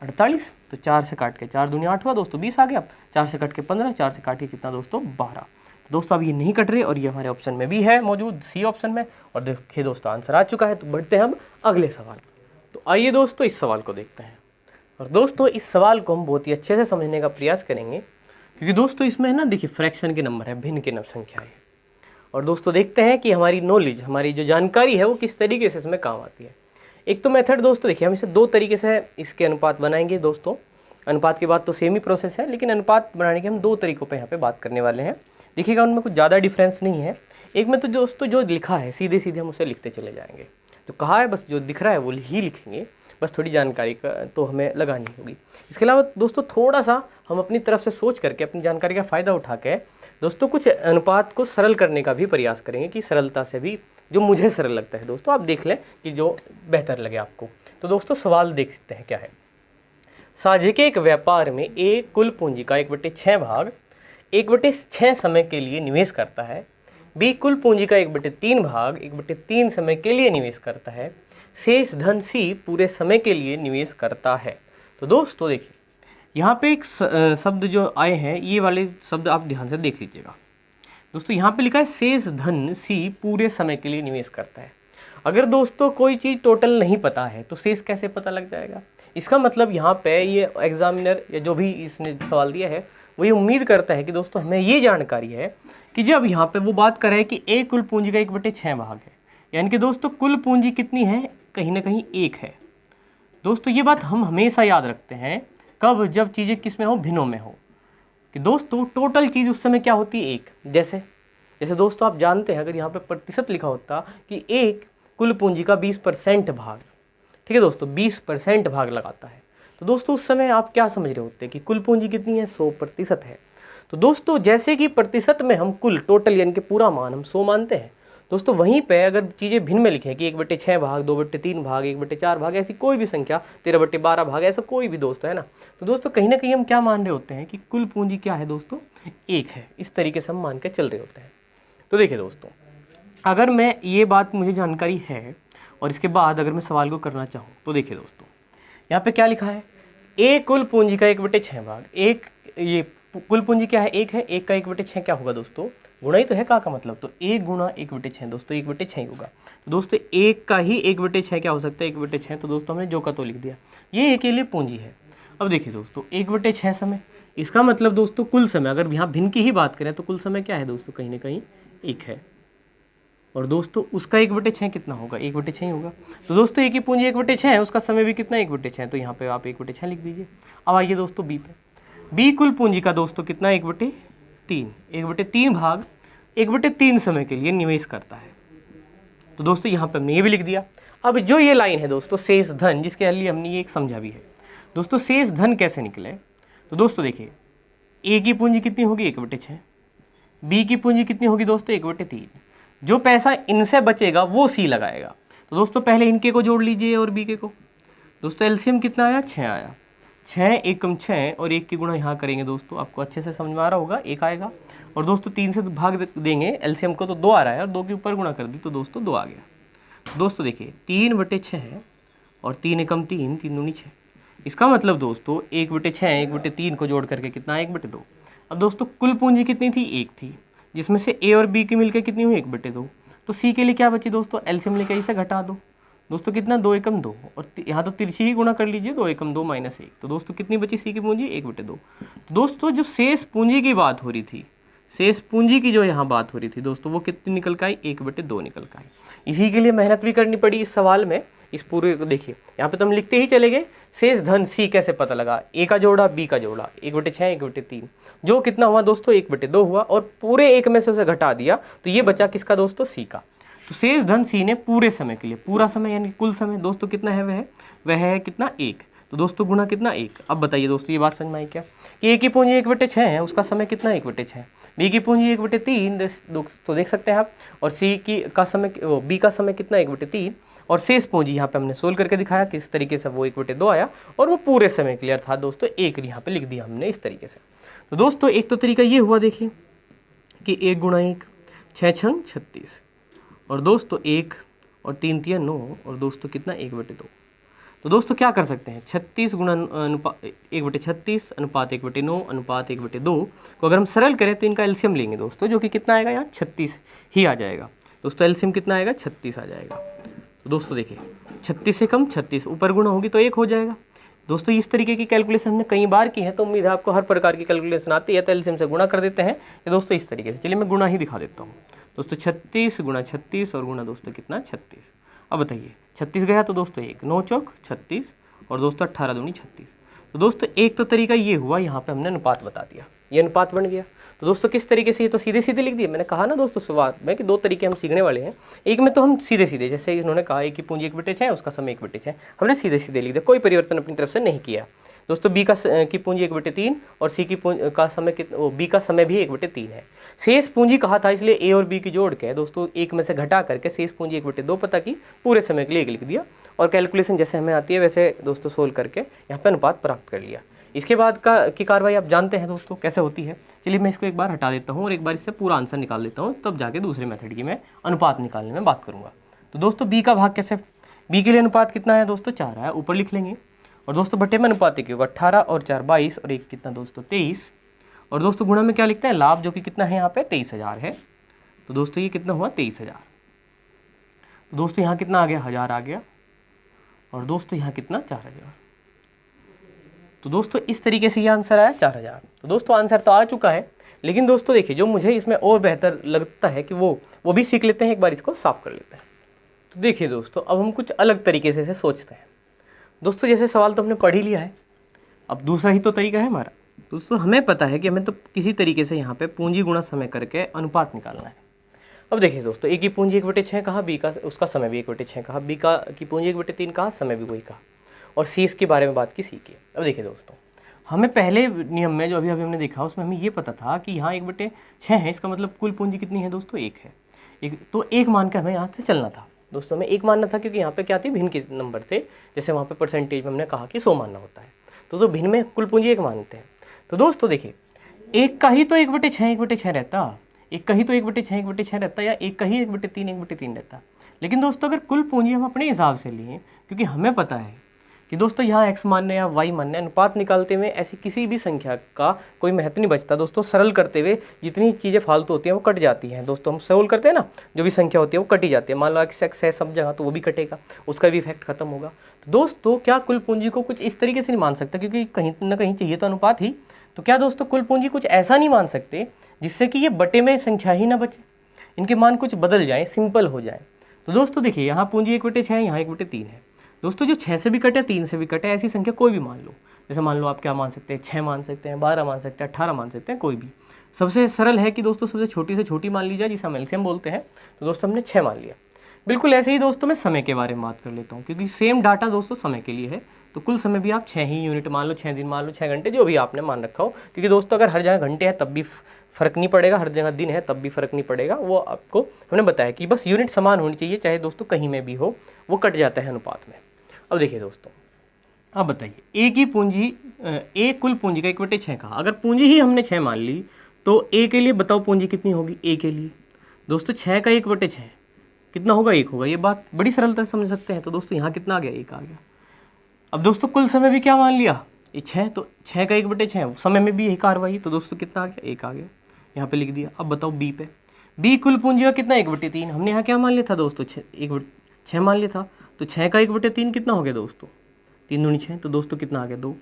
48। तो 4 से काट के 4 दूनी 8 हुआ दोस्तों, 20 आ गया। 4 से काट के 15, 4 से काटिए कितना दोस्तों 12। तो दोस्तों अब ये नहीं कट रहे और ये हमारे ऑप्शन में भी है मौजूद, C ऑप्शन में। और देखिए दोस्तों आंसर आ चुका है। तो बढ़ते हैं हम अगले सवाल। तो आइए दोस्तों इस सवाल को देखते हैं। और दोस्तों इस सवाल को हम बहुत ही अच्छे से समझने का प्रयास करेंगे, क्योंकि दोस्तों इसमें है ना देखिए फ्रैक्शन के नंबर है, भिन्न के संख्या है। और दोस्तों देखते हैं कि हमारी नॉलेज, हमारी जो जानकारी है वो किस तरीके से इसमें काम आती है। एक तो मेथड दोस्तों देखिए हम इसे 2 तरीके से इसके अनुपात बनाएंगे दोस्तों। अनुपात के बाद तो सेम ही प्रोसेस है, लेकिन अनुपात बनाने के हम 2 तरीकों पे यहाँ पे बात करने वाले हैं। देखिएगा उनमें कुछ ज़्यादा डिफरेंस नहीं है। एक में तो दोस्तों जो लिखा है सीधे सीधे हम उसे लिखते चले जाएंगे, जो कहा है बस जो दिख रहा है वो ही लिखेंगे, बस थोड़ी जानकारी का तो हमें लगानी होगी। इसके अलावा दोस्तों थोड़ा सा हम अपनी तरफ से सोच करके अपनी जानकारी का फ़ायदा उठा के दोस्तों कुछ अनुपात को सरल करने का भी प्रयास करेंगे, कि सरलता से भी जो मुझे सरल लगता है दोस्तों आप देख लें कि जो बेहतर लगे आपको। तो दोस्तों सवाल देखते हैं क्या है। साझे के एक व्यापार में A कुल पूंजी का 1/6 भाग 1/6 समय के लिए निवेश करता है। B कुल पूंजी का 1/3 भाग 1/3 समय के लिए निवेश करता है। शेष धन C पूरे समय के लिए निवेश करता है। तो दोस्तों देखिए यहाँ पे एक शब्द जो आए हैं, ये वाले शब्द आप ध्यान से देख लीजिएगा दोस्तों। यहाँ पे लिखा है शेष धन C पूरे समय के लिए निवेश करता है। अगर दोस्तों कोई चीज़ टोटल नहीं पता है तो शेष कैसे पता लग जाएगा। इसका मतलब यहाँ पे ये एग्जामिनर या जो भी इसने सवाल दिया है वो ये उम्मीद करता है कि दोस्तों हमें ये जानकारी है कि जब यहाँ पे वो बात कर रहे हैं कि A कुल पूंजी का 1/6 भाग है, यानी कि दोस्तों कुल पूंजी कितनी है, कहीं ना कहीं 1 है। दोस्तों ये बात हम हमेशा याद रखते हैं, कब, जब चीज़ें किस में हो, भिन्नों में हो, कि दोस्तों टोटल चीज़ उस समय क्या होती है 1। जैसे दोस्तों आप जानते हैं अगर यहाँ पे प्रतिशत लिखा होता कि 1 कुल पूंजी का 20% भाग, ठीक है दोस्तों 20% भाग लगाता है, तो दोस्तों उस समय आप क्या समझ रहे होते हैं कि कुल पूंजी कितनी है, 100% है। तो दोस्तों जैसे कि प्रतिशत में हम कुल टोटल यानी कि पूरा मान हम 100 मानते हैं दोस्तों, वहीं पे अगर चीज़ें भिन्न में लिखें कि 1/6 भाग 2/3 भाग 1/4 भाग ऐसी कोई भी संख्या 13/12 भाग ऐसा कोई भी दोस्तों है ना, तो दोस्तों कहीं ना कहीं हम क्या मान रहे होते हैं कि कुल पूंजी क्या है दोस्तों 1 है। इस तरीके से हम मान के चल रहे होते हैं। तो देखिए दोस्तों अगर मैं ये बात मुझे जानकारी है और इसके बाद अगर मैं सवाल को करना चाहूँ तो देखिए दोस्तों यहाँ पे क्या लिखा है, A कुल पूंजी का 1/6 भाग, एक ये कुल पूंजी क्या है 1 है, 1 का 1/6 क्या होगा दोस्तों, गुणा ही तो है का मतलब, तो 1 गुणा 1/6 दोस्तों 1/6 ही होगा। तो दोस्तों 1 का ही 1/6 क्या हो सकता है 1/6, तो दोस्तों हमने जो का तो लिख दिया, ये A के लिए पूंजी है। अब देखिए दोस्तों 1/6 समय, इसका मतलब दोस्तों कुल समय, अगर यहाँ भिन्न की ही बात करें तो कुल समय क्या है दोस्तों कहीं ना कहीं 1 है, और दोस्तों उसका 1/6 कितना होगा 1/6 ही होगा। तो दोस्तों एक ही पूंजी 1/6 है, उसका समय भी कितना 1/6 है, तो यहाँ पे आप 1/6 लिख दीजिए। अब आइए दोस्तों B पे, B कुल पूंजी का दोस्तों कितना 1/3, 1/3 भाग 1/3 समय के लिए निवेश करता है। तो दोस्तों यहाँ पे हमने ये भी लिख दिया। अब जो ये लाइन है दोस्तों शेष धन, जिसके लिए हमने ये एक समझा भी है दोस्तों, शेष धन कैसे निकले, तो दोस्तों देखिए A की पूंजी कितनी होगी 1/6, B की पूंजी कितनी होगी दोस्तों 1/3, जो पैसा इनसे बचेगा वो C लगाएगा। तो दोस्तों पहले इनके को जोड़ लीजिए और B के को, दोस्तों एलसीएम कितना आया, 6 आया। 6 एकम 6 और 1 की गुणा यहाँ करेंगे दोस्तों, आपको अच्छे से समझ में आ रहा होगा, 1 आएगा। और दोस्तों 3 से भाग देंगे एलसीएम को तो 2 आ रहा है, और 2 के ऊपर गुणा कर दी तो दोस्तों 2 आ गया। दोस्तों देखिए 3/6 है और 3 एकम 3, 3 दूनी 6। इसका मतलब दोस्तों 1/6 1/3 को जोड़ करके कितना, 1/2। अब दोस्तों कुल पूंजी कितनी थी, 1 थी, जिसमें से ए और बी की मिलकर कितनी हुई, 1/2। तो सी के लिए क्या बची दोस्तों, एलसीएम लेके इसे घटा दो दोस्तों, कितना 2 एकम 2, और यहाँ तो तिरछी ही गुणा कर लीजिए, 2 एकम 2 -1। तो दोस्तों कितनी बची सी की पूंजी, 1/2। तो दोस्तों जो शेष पूंजी की बात हो रही थी, शेष पूंजी की जो यहाँ बात हो रही थी दोस्तों, वो कितनी निकल के आई, 1/2 निकल के आई। इसी के लिए मेहनत भी करनी पड़ी इस सवाल में। इस पूरे को देखिए, यहाँ पे तो हम लिखते ही चले गए, शेष धन सी कैसे पता लगा, ए का जोड़ा बी का जोड़ा, 1/6 1/3, जो कितना हुआ दोस्तों 1/2 हुआ, और पूरे 1 में से उसे घटा दिया तो ये बचा किसका दोस्तों, सी का। तो शेष धन सी ने पूरे समय के लिए, पूरा समय यानी कुल समय दोस्तों कितना है, वह है कितना, 1। तो दोस्तों गुणा कितना, 1। अब बताइए दोस्तों ये बात समझ में आई क्या, कि ए की पूंजी 1/6 है, उसका समय कितना, 1/6। बी की पूंजी 1/3 तो देख सकते हैं आप, और सी की का समय, बी का समय कितना, 1/3, और शेष पूंजी यहाँ पे हमने सोल्व करके दिखाया किस तरीके से वो 1/2 आया, और वो पूरे समय के लिए अर्थात दोस्तों 1 यहाँ पे लिख दिया हमने इस तरीके से। तो दोस्तों एक तो तरीका ये हुआ, देखिए कि 1 × 1 6 × 36, और दोस्तों 1 और 3 × 9, और दोस्तों कितना, 1/2। तो दोस्तों क्या कर सकते हैं, 36 गुणा 1/36 अनुपात 1/9 अनुपात 1/2 को अगर हम सरल करें तो इनका एलसीएम लेंगे दोस्तों, जो कि कितना आएगा, यहाँ 36 ही आ जाएगा दोस्तों। एलसीएम कितना आएगा, 36 आ जाएगा। तो दोस्तों देखिए 36 से कम 36, ऊपर गुणा होगी तो 1 हो जाएगा दोस्तों। इस तरीके की कैलकुलेशन हमने कई बार की है, तो उम्मीद है आपको हर प्रकार की कैलकुलेशन आती है। तो एलसीएम से गुणा कर देते हैं ये दोस्तों इस तरीके से। चलिए मैं गुणा ही दिखा देता हूँ दोस्तों, 36 × 36 और गुणा दोस्तों कितना, 36। अब बताइए 36 गया तो दोस्तों 1, 9 चौक 36, और दोस्तों 18 दूनी 36। तो दोस्तों एक तो तरीका ये हुआ, यहाँ पे हमने अनुपात बता दिया, ये अनुपात बन गया। तो दोस्तों किस तरीके से, ये तो सीधे सीधे लिख दिए। मैंने कहा ना दोस्तों शुरुआत में कि 2 तरीके हम सीखने वाले हैं। एक में तो हम सीधे सीधे, जैसे इन्होंने कहा एक की पूंजी 1/6 उसका समय 1/6, हमने सीधे सीधे लिख दिया, कोई परिवर्तन अपनी तरफ से नहीं किया दोस्तों। बी की पूंजी 1/3 और सी की का समय बी का समय भी 1/3 है। शेष पूंजी कहा था, इसलिए ए और बी की जोड़ के दोस्तों 1 में से घटा करके शेष पूंजी 1/2 पता की, पूरे समय के लिए 1 लिख दिया, और कैलकुलेशन जैसे हमें आती है वैसे दोस्तों सोल्व करके यहाँ पे अनुपात प्राप्त कर लिया। इसके बाद की कार्रवाई आप जानते हैं दोस्तों कैसे होती है। चलिए मैं इसको एक बार हटा देता हूँ और एक बार इससे पूरा आंसर निकाल लेता हूँ, तब जाके दूसरे मेथड की मैं अनुपात निकालने में बात करूँगा। तो दोस्तों बी का भाग कैसे, बी के लिए अनुपात कितना है दोस्तों, 4 है, ऊपर लिख लेंगे, और दोस्तों बटे में अनुपात की होगा, 18 और 4 22, और 1 कितना दोस्तों 23, और दोस्तों गुणा में क्या लिखते हैं, लाभ, जो कि कितना है यहाँ पे 23,000 है। तो दोस्तों ये कितना हुआ, 23,000। तो दोस्तों यहाँ कितना आ गया, 1000 आ गया, और दोस्तों यहाँ कितना, 4000। तो दोस्तों इस तरीके से ये आंसर आया 4000। तो दोस्तों आंसर तो आ चुका है, लेकिन दोस्तों देखिए जो मुझे इसमें और बेहतर लगता है कि वो भी सीख लेते हैं, एक बार इसको साफ कर लेते हैं। तो देखिए दोस्तों अब हम कुछ अलग तरीके से सोचते हैं दोस्तों। जैसे सवाल तो हमने पढ़ ही लिया है, अब दूसरा ही तो तरीका है हमारा दोस्तों। हमें पता है कि हमें तो किसी तरीके से यहाँ पे पूंजी गुणा समय करके अनुपात निकालना है। अब देखिए दोस्तों, ए की पूंजी 1/6 कहा, बी का उसका समय भी 1/6 कहा, बी की पूंजी 1/3 कहा, समय भी वही कहा, और शेष के बारे में बात की, सी की। अब देखिए दोस्तों, हमें पहले नियम में जो अभी हमने देखा उसमें हमें ये पता था कि यहाँ 1/6 है, इसका मतलब कुल पूंजी कितनी है दोस्तों, 1 है। तो 1 मान के हमें यहाँ से चलना था दोस्तों, हमें 1 मानना था, क्योंकि यहाँ पे क्या थी, भिन्न के नंबर थे। जैसे वहाँ पे परसेंटेज में हमने कहा कि 100 मानना होता है, तो भिन्न में कुल पूंजी 1 मानते हैं। तो दोस्तों देखिए 1 का ही तो 1/6 रहता, 1 का ही तो 1/6 रहता, या 1 का ही 1/3 रहता। लेकिन दोस्तों अगर कुल पूंजी हम अपने हिसाब से लिए, क्योंकि हमें पता है कि दोस्तों यहाँ x मानने या y मानने, अनुपात निकालते हुए ऐसी किसी भी संख्या का कोई महत्व नहीं बचता दोस्तों। सरल करते हुए जितनी चीज़ें फालतू होती हैं वो कट जाती हैं दोस्तों। हम सोल्व करते हैं ना, जो भी संख्या होती है वो कटी जाती है। मान लो x है सब जगह, तो वो भी कटेगा, उसका भी इफेक्ट खत्म होगा। तो दोस्तों क्या कुल पूंजी को कुछ इस तरीके से नहीं मान सकता, क्योंकि कहीं ना कहीं चाहिए तो अनुपात ही। तो क्या दोस्तों कुल पूंजी कुछ ऐसा नहीं मान सकते जिससे कि ये बटे में संख्या ही ना बचे, इनके मान कुछ बदल जाए, सिंपल हो जाए। तो दोस्तों देखिए यहाँ पूंजी 1/6 है, यहाँ 1/3 है दोस्तों। जो 6 से भी कटे, 3 से भी कटे, ऐसी संख्या कोई भी मान लो। जैसे मान लो आप क्या मान सकते हैं, 6 मान सकते हैं, 12 मान सकते हैं, 18 मान सकते हैं, कोई भी। सबसे सरल है कि दोस्तों सबसे छोटी से छोटी मान ली जाए, जिसे हम एलसीएम बोलते हैं। तो दोस्तों हमने 6 मान लिया। बिल्कुल ऐसे ही दोस्तों मैं समय के बारे में बात कर लेता हूँ, क्योंकि सेम डाटा दोस्तों समय के लिए है। तो कुल समय भी आप 6 ही यूनिट मान लो, 6 दिन मान लो, 6 घंटे, जो भी आपने मान रखा हो। क्योंकि दोस्तों अगर हर जगह घंटे हैं तब भी फर्क नहीं पड़ेगा, हर जगह दिन है तब भी फर्क नहीं पड़ेगा। वो आपको हमने बताया कि बस यूनिट समान होनी चाहिए, चाहे दोस्तों कहीं में भी हो, वो कट जाता है अनुपात में। अब देखिए दोस्तों, अब बताइए ए की पूंजी, ए कुल पूंजी का 1/6 कहा, अगर पूंजी ही हमने 6 मान ली तो ए के लिए बताओ पूंजी कितनी होगी ए के लिए। दोस्तों 6 का 1/6 कितना होगा, 1 होगा। ये बात बड़ी सरलता से समझ सकते हैं। तो दोस्तों यहाँ कितना आ गया, 1 आ गया। अब दोस्तों कुल समय भी क्या मान लिया, ये 6, तो 6 का 1/6 समय में भी यही कार्रवाई, तो दोस्तों कितना आ गया, 1 आ गया। यहाँ पे लिख दिया। अब बताओ बी पे, बी कुल पूंजी का कितना, 1/3। हमने यहाँ क्या मान लिया था दोस्तों, 6 मान लिया था। तो 6 का 1/3 कितना हो गया दोस्तों, 3 दूनी 6, तो दोस्तों कितना आ गया, 2।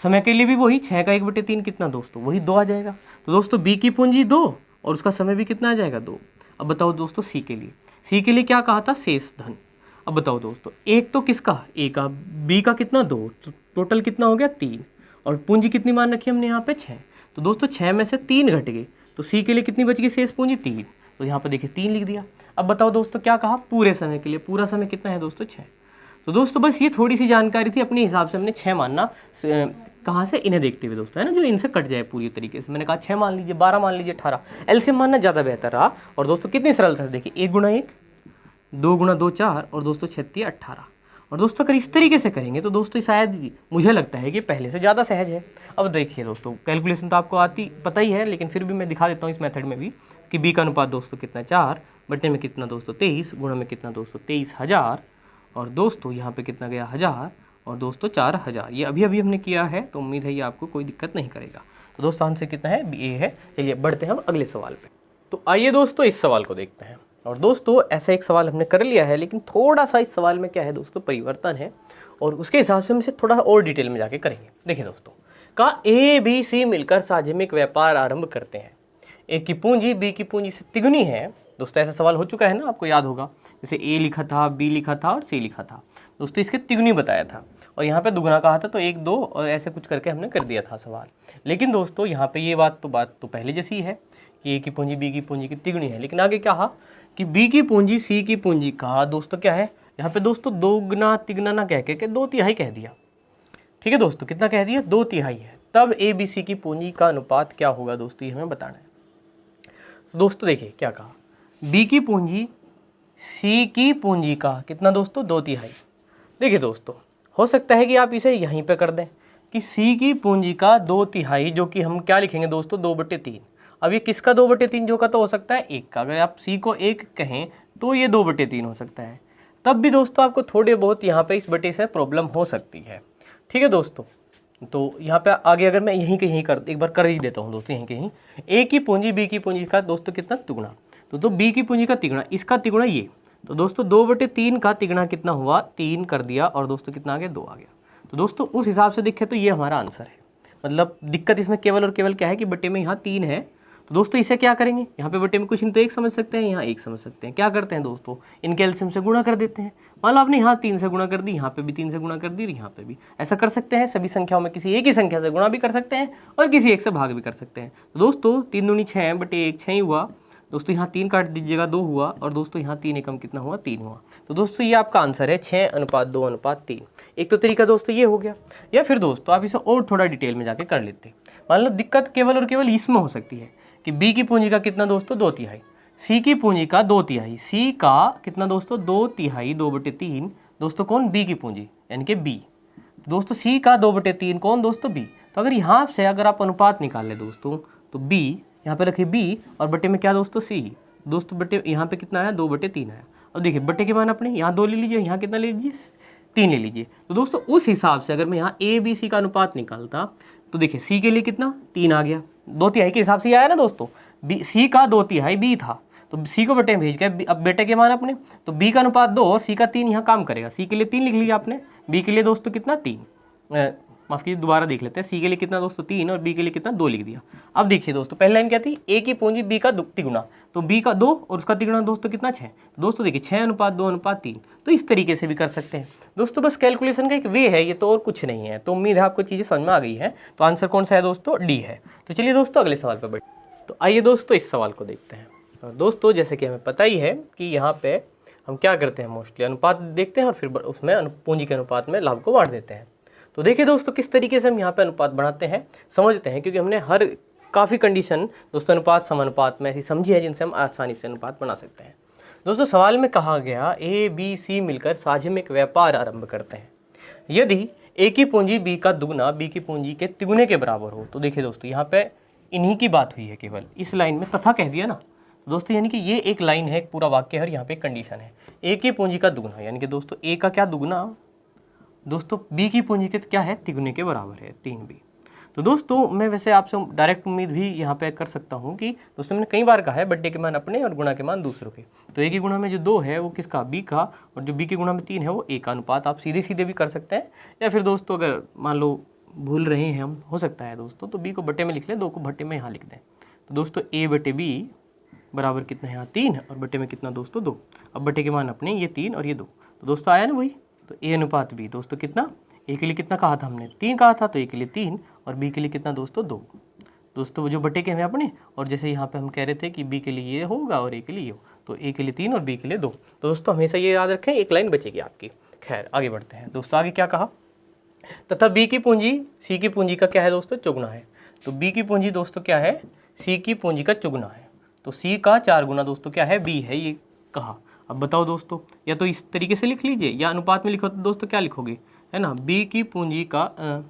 समय के लिए भी वही 6 का 1/3 कितना दोस्तों, वही 2 आ जाएगा। तो दोस्तों बी की पूंजी 2 और उसका समय भी कितना आ जाएगा, 2। अब बताओ दोस्तों सी के लिए, सी के लिए क्या कहा था, शेष धन। अब बताओ दोस्तों, एक तो किसका, ए का, बी का कितना 2, तो टोटल कितना हो गया 3, और पूंजी कितनी मान रखी हमने यहाँ पे 6। तो दोस्तों 6 में से 3 घट गए, तो सी के लिए कितनी बच गई शेष पूंजी, 3। तो यहाँ पे देखिए 3 लिख दिया। अब बताओ दोस्तों क्या कहा, पूरे समय के लिए, पूरा समय कितना है दोस्तों, 6। तो दोस्तों बस ये थोड़ी सी जानकारी थी, अपने हिसाब से हमने 6 मानना, कहाँ से, इन्हें देखते हुए दोस्तों, है ना, जो इनसे कट जाए पूरी तरीके से। मैंने कहा 6 मान लीजिए, 12 मान लीजिए, 18, एलसीएम मानना ज़्यादा बेहतर रहा। और दोस्तों कितनी सरल से देखिए, 1 गुणा 1, 2 गुणा 2 4, और दोस्तों 36 18। और दोस्तों अगर इस तरीके से करेंगे तो दोस्तों शायद मुझे लगता है कि पहले से ज़्यादा सहज है। अब देखिए दोस्तों, कैलकुलेशन तो आपको आती पता ही है, लेकिन फिर भी मैं दिखा देता हूँ इस मेथड में भी कि बी का अनुपात दोस्तों कितना, 4 बटे में कितना दोस्तों 23, गुणा में कितना दोस्तों 23,000, और दोस्तों यहाँ पे कितना गया 1000, और दोस्तों 4000। ये अभी अभी हमने किया है, तो उम्मीद है ये आपको कोई दिक्कत नहीं करेगा। तो दोस्तों आंसर कितना है, बी ए है। चलिए बढ़ते हैं हम अगले सवाल पे। तो आइए दोस्तों इस सवाल को देखते हैं। और दोस्तों ऐसा एक सवाल हमने कर लिया है, लेकिन थोड़ा सा इस सवाल में क्या है दोस्तों, परिवर्तन है, और उसके हिसाब से हम इसे थोड़ा और डिटेल में जाके करेंगे। देखिए दोस्तों, कहा ए बी सी मिलकर साझेमिक व्यापार आरंभ करते हैं। ए की पूंजी बी की पूंजी से तिगुनी है। दोस्तों ऐसा सवाल हो चुका है ना, आपको याद होगा, जैसे ए लिखा था, बी लिखा था और सी लिखा था। दोस्तों इसके तिगुनी बताया था, और यहाँ पे दुगुना कहा था, तो 1 2 और ऐसे कुछ करके हमने कर दिया था सवाल। लेकिन दोस्तों यहाँ पे ये बात तो पहले जैसी है कि ए की पूंजी बी की पूंजी की तिगुनी है, लेकिन आगे क्या कहा कि बी की पूंजी सी की पूंजी का दोस्तों क्या है, यहाँ पे दोस्तों 2 गुना तिगुना ना कह के 2/3 कह दिया। ठीक है दोस्तों, कितना कह दिया, 2/3 है। तब ए बी सी की पूंजी का अनुपात क्या होगा दोस्तों, ये हमें बताना है। तो दोस्तों देखिए क्या कहा, बी की पूंजी सी की पूंजी का कितना दोस्तों, 2/3। देखिए दोस्तों, हो सकता है कि आप इसे यहीं पे कर दें कि सी की पूंजी का 2/3, जो कि हम क्या लिखेंगे दोस्तों, 2/3। अब ये किसका 2/3 जो का, तो हो सकता है 1 का। अगर आप सी को 1 कहें तो ये 2/3 हो सकता है। तब भी दोस्तों आपको थोड़े बहुत यहाँ पे इस बटे से प्रॉब्लम हो सकती है। ठीक है दोस्तों, तो यहाँ पे आगे अगर मैं यहीं कहीं एक बार कर ही देता हूँ दोस्तों, यहीं कहीं ए की पूंजी बी की पूंजी का दोस्तों कितना, तिगुना। तो बी की पूंजी का तिगुना, इसका तिगुना ये, तो दोस्तों 2/3 का तिगुना कितना हुआ, 3 कर दिया, और दोस्तों कितना आ गया, 2 आ गया। तो दोस्तों उस हिसाब से देखें तो ये हमारा आंसर है। मतलब दिक्कत इसमें केवल और केवल क्या है कि बटे में यहाँ 3 है। तो दोस्तों इसे क्या करेंगे, यहाँ पे बटे में कुछ नहीं तो 1 समझ सकते हैं, यहाँ 1 समझ सकते हैं। क्या करते हैं दोस्तों, इनके एलसीएम से गुणा कर देते हैं। मान लो आपने यहाँ 3 से गुणा कर दी, यहाँ पे भी 3 से गुणा कर दी, और यहाँ पे भी ऐसा कर सकते हैं। सभी संख्याओं में किसी एक ही संख्या से गुणा भी कर सकते हैं और किसी एक से भाग भी कर सकते हैं। तो दोस्तों 3 दूनी 6 बटे 1 6 ही हुआ। दोस्तों यहाँ 3 काट दीजिएगा, 2 हुआ, और दोस्तों यहाँ 3 एकम कितना हुआ, 3 हुआ। तो दोस्तों ये आपका आंसर है 6:2:3। एक तो तरीका दोस्तों ये हो गया, या फिर दोस्तों आप इसे और थोड़ा डिटेल में जाके कर लेते हैं। मान लो दिक्कत केवल और केवल इसमें हो सकती है कि बी की पूंजी का कितना दोस्तों, 2/3, सी की पूंजी का 2/3, सी का कितना दोस्तों, 2/3, 2/3 दोस्तों कौन, बी की पूंजी यानी कि बी। दोस्तों सी का 2/3 कौन दोस्तों, बी। तो अगर यहाँ से अगर आप अनुपात निकाल ले दोस्तों, तो बी यहाँ पे रखिए बी, और बटे में क्या दोस्तों, सी। दोस्तों बटे यहाँ पे कितना आया, 2/3 आया। और देखिए बटे के मान अपने यहाँ 2 ले लीजिए, यहाँ कितना ले लीजिए, 3 ले लीजिए। तो दोस्तों उस हिसाब से अगर मैं यहाँ ए बी सी का अनुपात निकालता, तो देखिए सी के लिए कितना, 3 आ गया, 2/3 के हिसाब से आया ना दोस्तों। बी सी का 2/3 बी था, तो सी को बटे में भेज के अब बेटे के मान अपने, तो बी का अनुपात 2 और सी का 3 यहाँ काम करेगा। सी के लिए 3 लिख लिया आपने, बी के लिए दोस्तों कितना, 3, माफ कीजिए दोबारा देख लेते हैं। सी के लिए कितना दोस्तों, 3, और बी के लिए कितना, 2 लिख दिया। अब देखिए दोस्तों पहली लाइन क्या थी, ए की पूंजी बी का तिगुना, तो बी का 2 और उसका तिगुना दोस्तों कितना, 6। तो दोस्तों देखिए 6:2:3। तो इस तरीके से भी कर सकते हैं दोस्तों। बस कैलकुलेशन का एक वे है ये, तो और कुछ नहीं है। तो उम्मीद है आपको चीज़ें समझ में आ गई है। तो आंसर कौन सा है दोस्तों, डी है। तो चलिए दोस्तों अगले सवाल पर बढ़ते। तो आइए दोस्तों इस सवाल को देखते हैं। और दोस्तों जैसे कि हमें पता ही है कि यहाँ पे हम क्या करते हैं, मोस्टली अनुपात देखते हैं और फिर उसमें पूंजी के अनुपात में लाभ को बांट देते हैं। तो देखिए दोस्तों किस तरीके से हम यहाँ पे अनुपात बढ़ाते हैं, समझते हैं, क्योंकि हमने हर काफ़ी कंडीशन दोस्तों अनुपात समानुपात में ऐसी समझी है जिनसे हम आसानी से अनुपात बना सकते हैं। दोस्तों सवाल में कहा गया ए बी सी मिलकर साझेमिक व्यापार आरंभ करते हैं। यदि ए की पूंजी बी का दुगना बी की पूंजी के तिगुने के बराबर हो। तो देखिए दोस्तों यहाँ पे इन्हीं की बात हुई है, केवल इस लाइन में तथा कह दिया ना दोस्तों, यानी कि ये एक लाइन है, एक पूरा वाक्य है और यहाँ पे एक कंडीशन है। ए की पूंजी का दुगना यानी कि दोस्तों ए का क्या दुगना दोस्तों बी की पूंजी के क्या है तिगुने के बराबर है 3b। तो दोस्तों मैं वैसे आपसे डायरेक्ट उम्मीद भी यहाँ पे कर सकता हूँ कि दोस्तों मैंने कई बार कहा है बट्टे के मान अपने और गुणा के मान दूसरों के। तो ए की गुणा में जो 2 है वो किसका बी का, और जो बी की गुणा में 3 है वो ए का अनुपात। आप सीधे सीधे भी कर सकते हैं, या फिर दोस्तों अगर मान लो भूल रहे हैं हम, हो सकता है दोस्तों, तो बी को बट्टे में लिख लें, 2 को भट्टे में यहाँ लिख दें। तो दोस्तों ए बटे बी बराबर कितना है यहाँ 3 और बट्टे में कितना दोस्तों 2। अब बट्टे के मान अपने ये 3 और ये 2, तो दोस्तों आया ना वही। तो ए अनुपात बी दोस्तों कितना, ए के लिए कितना कहा था हमने 3 कहा था, तो ए के लिए 3 और बी के लिए कितना दोस्तों 2। दोस्तों वो जो बटे के हमें अपने, और जैसे यहाँ पे हम कह रहे थे कि बी के लिए ये होगा और ए के लिए ये हो, तो ए के लिए 3 और बी के लिए 2। तो दोस्तों हमेशा ये याद रखें, एक लाइन बचेगी आपकी। खैर आगे बढ़ते हैं दोस्तों, आगे क्या कहा, तथा बी की पूंजी सी की पूंजी का क्या है दोस्तों चौगुना है। तो बी की पूंजी दोस्तों क्या है सी की पूंजी का चौगुना है। तो सी का 4 गुना दोस्तों क्या है बी है, ये कहा। अब बताओ दोस्तों, या तो इस तरीके से लिख लीजिए या अनुपात में लिखो, तो दोस्तों क्या लिखोगे, है ना, बी की पूंजी का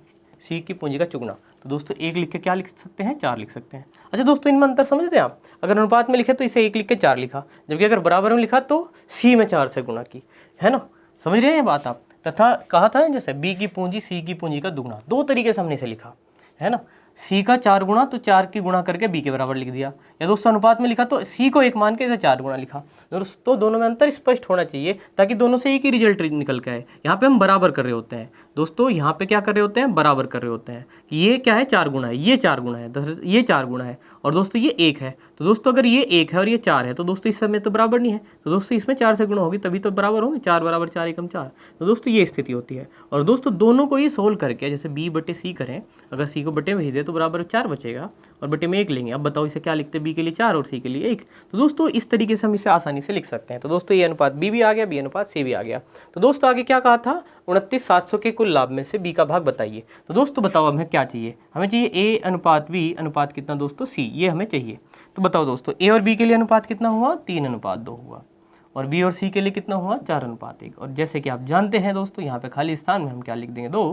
सी की पूंजी का चौगुना। तो दोस्तों 1 लिख के क्या लिख सकते हैं 4 लिख सकते हैं। अच्छा दोस्तों इनमें अंतर समझते हैं आप, अगर अनुपात में लिखे तो इसे 1 लिख के 4 लिखा, जबकि अगर बराबर में लिखा तो सी में 4 से गुणा की, है ना, समझ रहे हैं बात आप। तथा कहा था जैसे बी की पूंजी सी की पूंजी का दुगना, 2 तरीके से हमने इसे लिखा, है ना। सी का 4 गुना तो 4 की गुणा करके बी के बराबर लिख दिया, या दोस्तों अनुपात में लिखा तो सी को 1 मान के इसे 4 गुना लिखा। दोस्तों दोनों में अंतर स्पष्ट होना चाहिए ताकि दोनों से एक ही रिजल्ट निकल के आए। यहाँ पे हम बराबर कर रहे होते हैं दोस्तों, यहाँ पे क्या कर रहे होते हैं बराबर कर रहे होते हैं कि ये क्या है 4 गुना है, ये 4 गुना है, ये 4 गुना है, और दोस्तों ये 1 है। तो दोस्तों अगर ये 1 है और ये 4 है तो दोस्तों इस समय तो बराबर नहीं है, तो दोस्तों इसमें 4 से गुणा होगी तभी तो बराबर होंगे, 4 बराबर 4 एकम 4। तो दोस्तों ये स्थिति होती है। और दोस्तों दोनों को ये सोल्व करके जैसे बी बटे सी करें, अगर सी को बटे में ही दे तो बराबर 4 बचेगा और बटे में 1 लेंगे। अब बताओ इसे क्या लिखते हैं, बी के लिए 4 और सी के लिए 1। तो दोस्तों इस तरीके से हम इसे आसानी से लिख सकते हैं। तो दोस्तों ये अनुपात बी भी आ गया, बी अनुपात सी भी आ गया। तो दोस्तों आगे क्या कहा था, 29,700 के कुल लाभ में से बी का भाग बताइए। तो दोस्तों बताओ हमें क्या चाहिए, हमें चाहिए ए अनुपात बी अनुपात कितना दोस्तों सी, ये हमें चाहिए। तो बताओ दोस्तों ए और बी के लिए अनुपात कितना हुआ 3:2 हुआ, और बी और सी के लिए कितना हुआ 4:1। और जैसे कि आप जानते हैं दोस्तों यहाँ पे खाली स्थान में हम क्या लिख देंगे 2,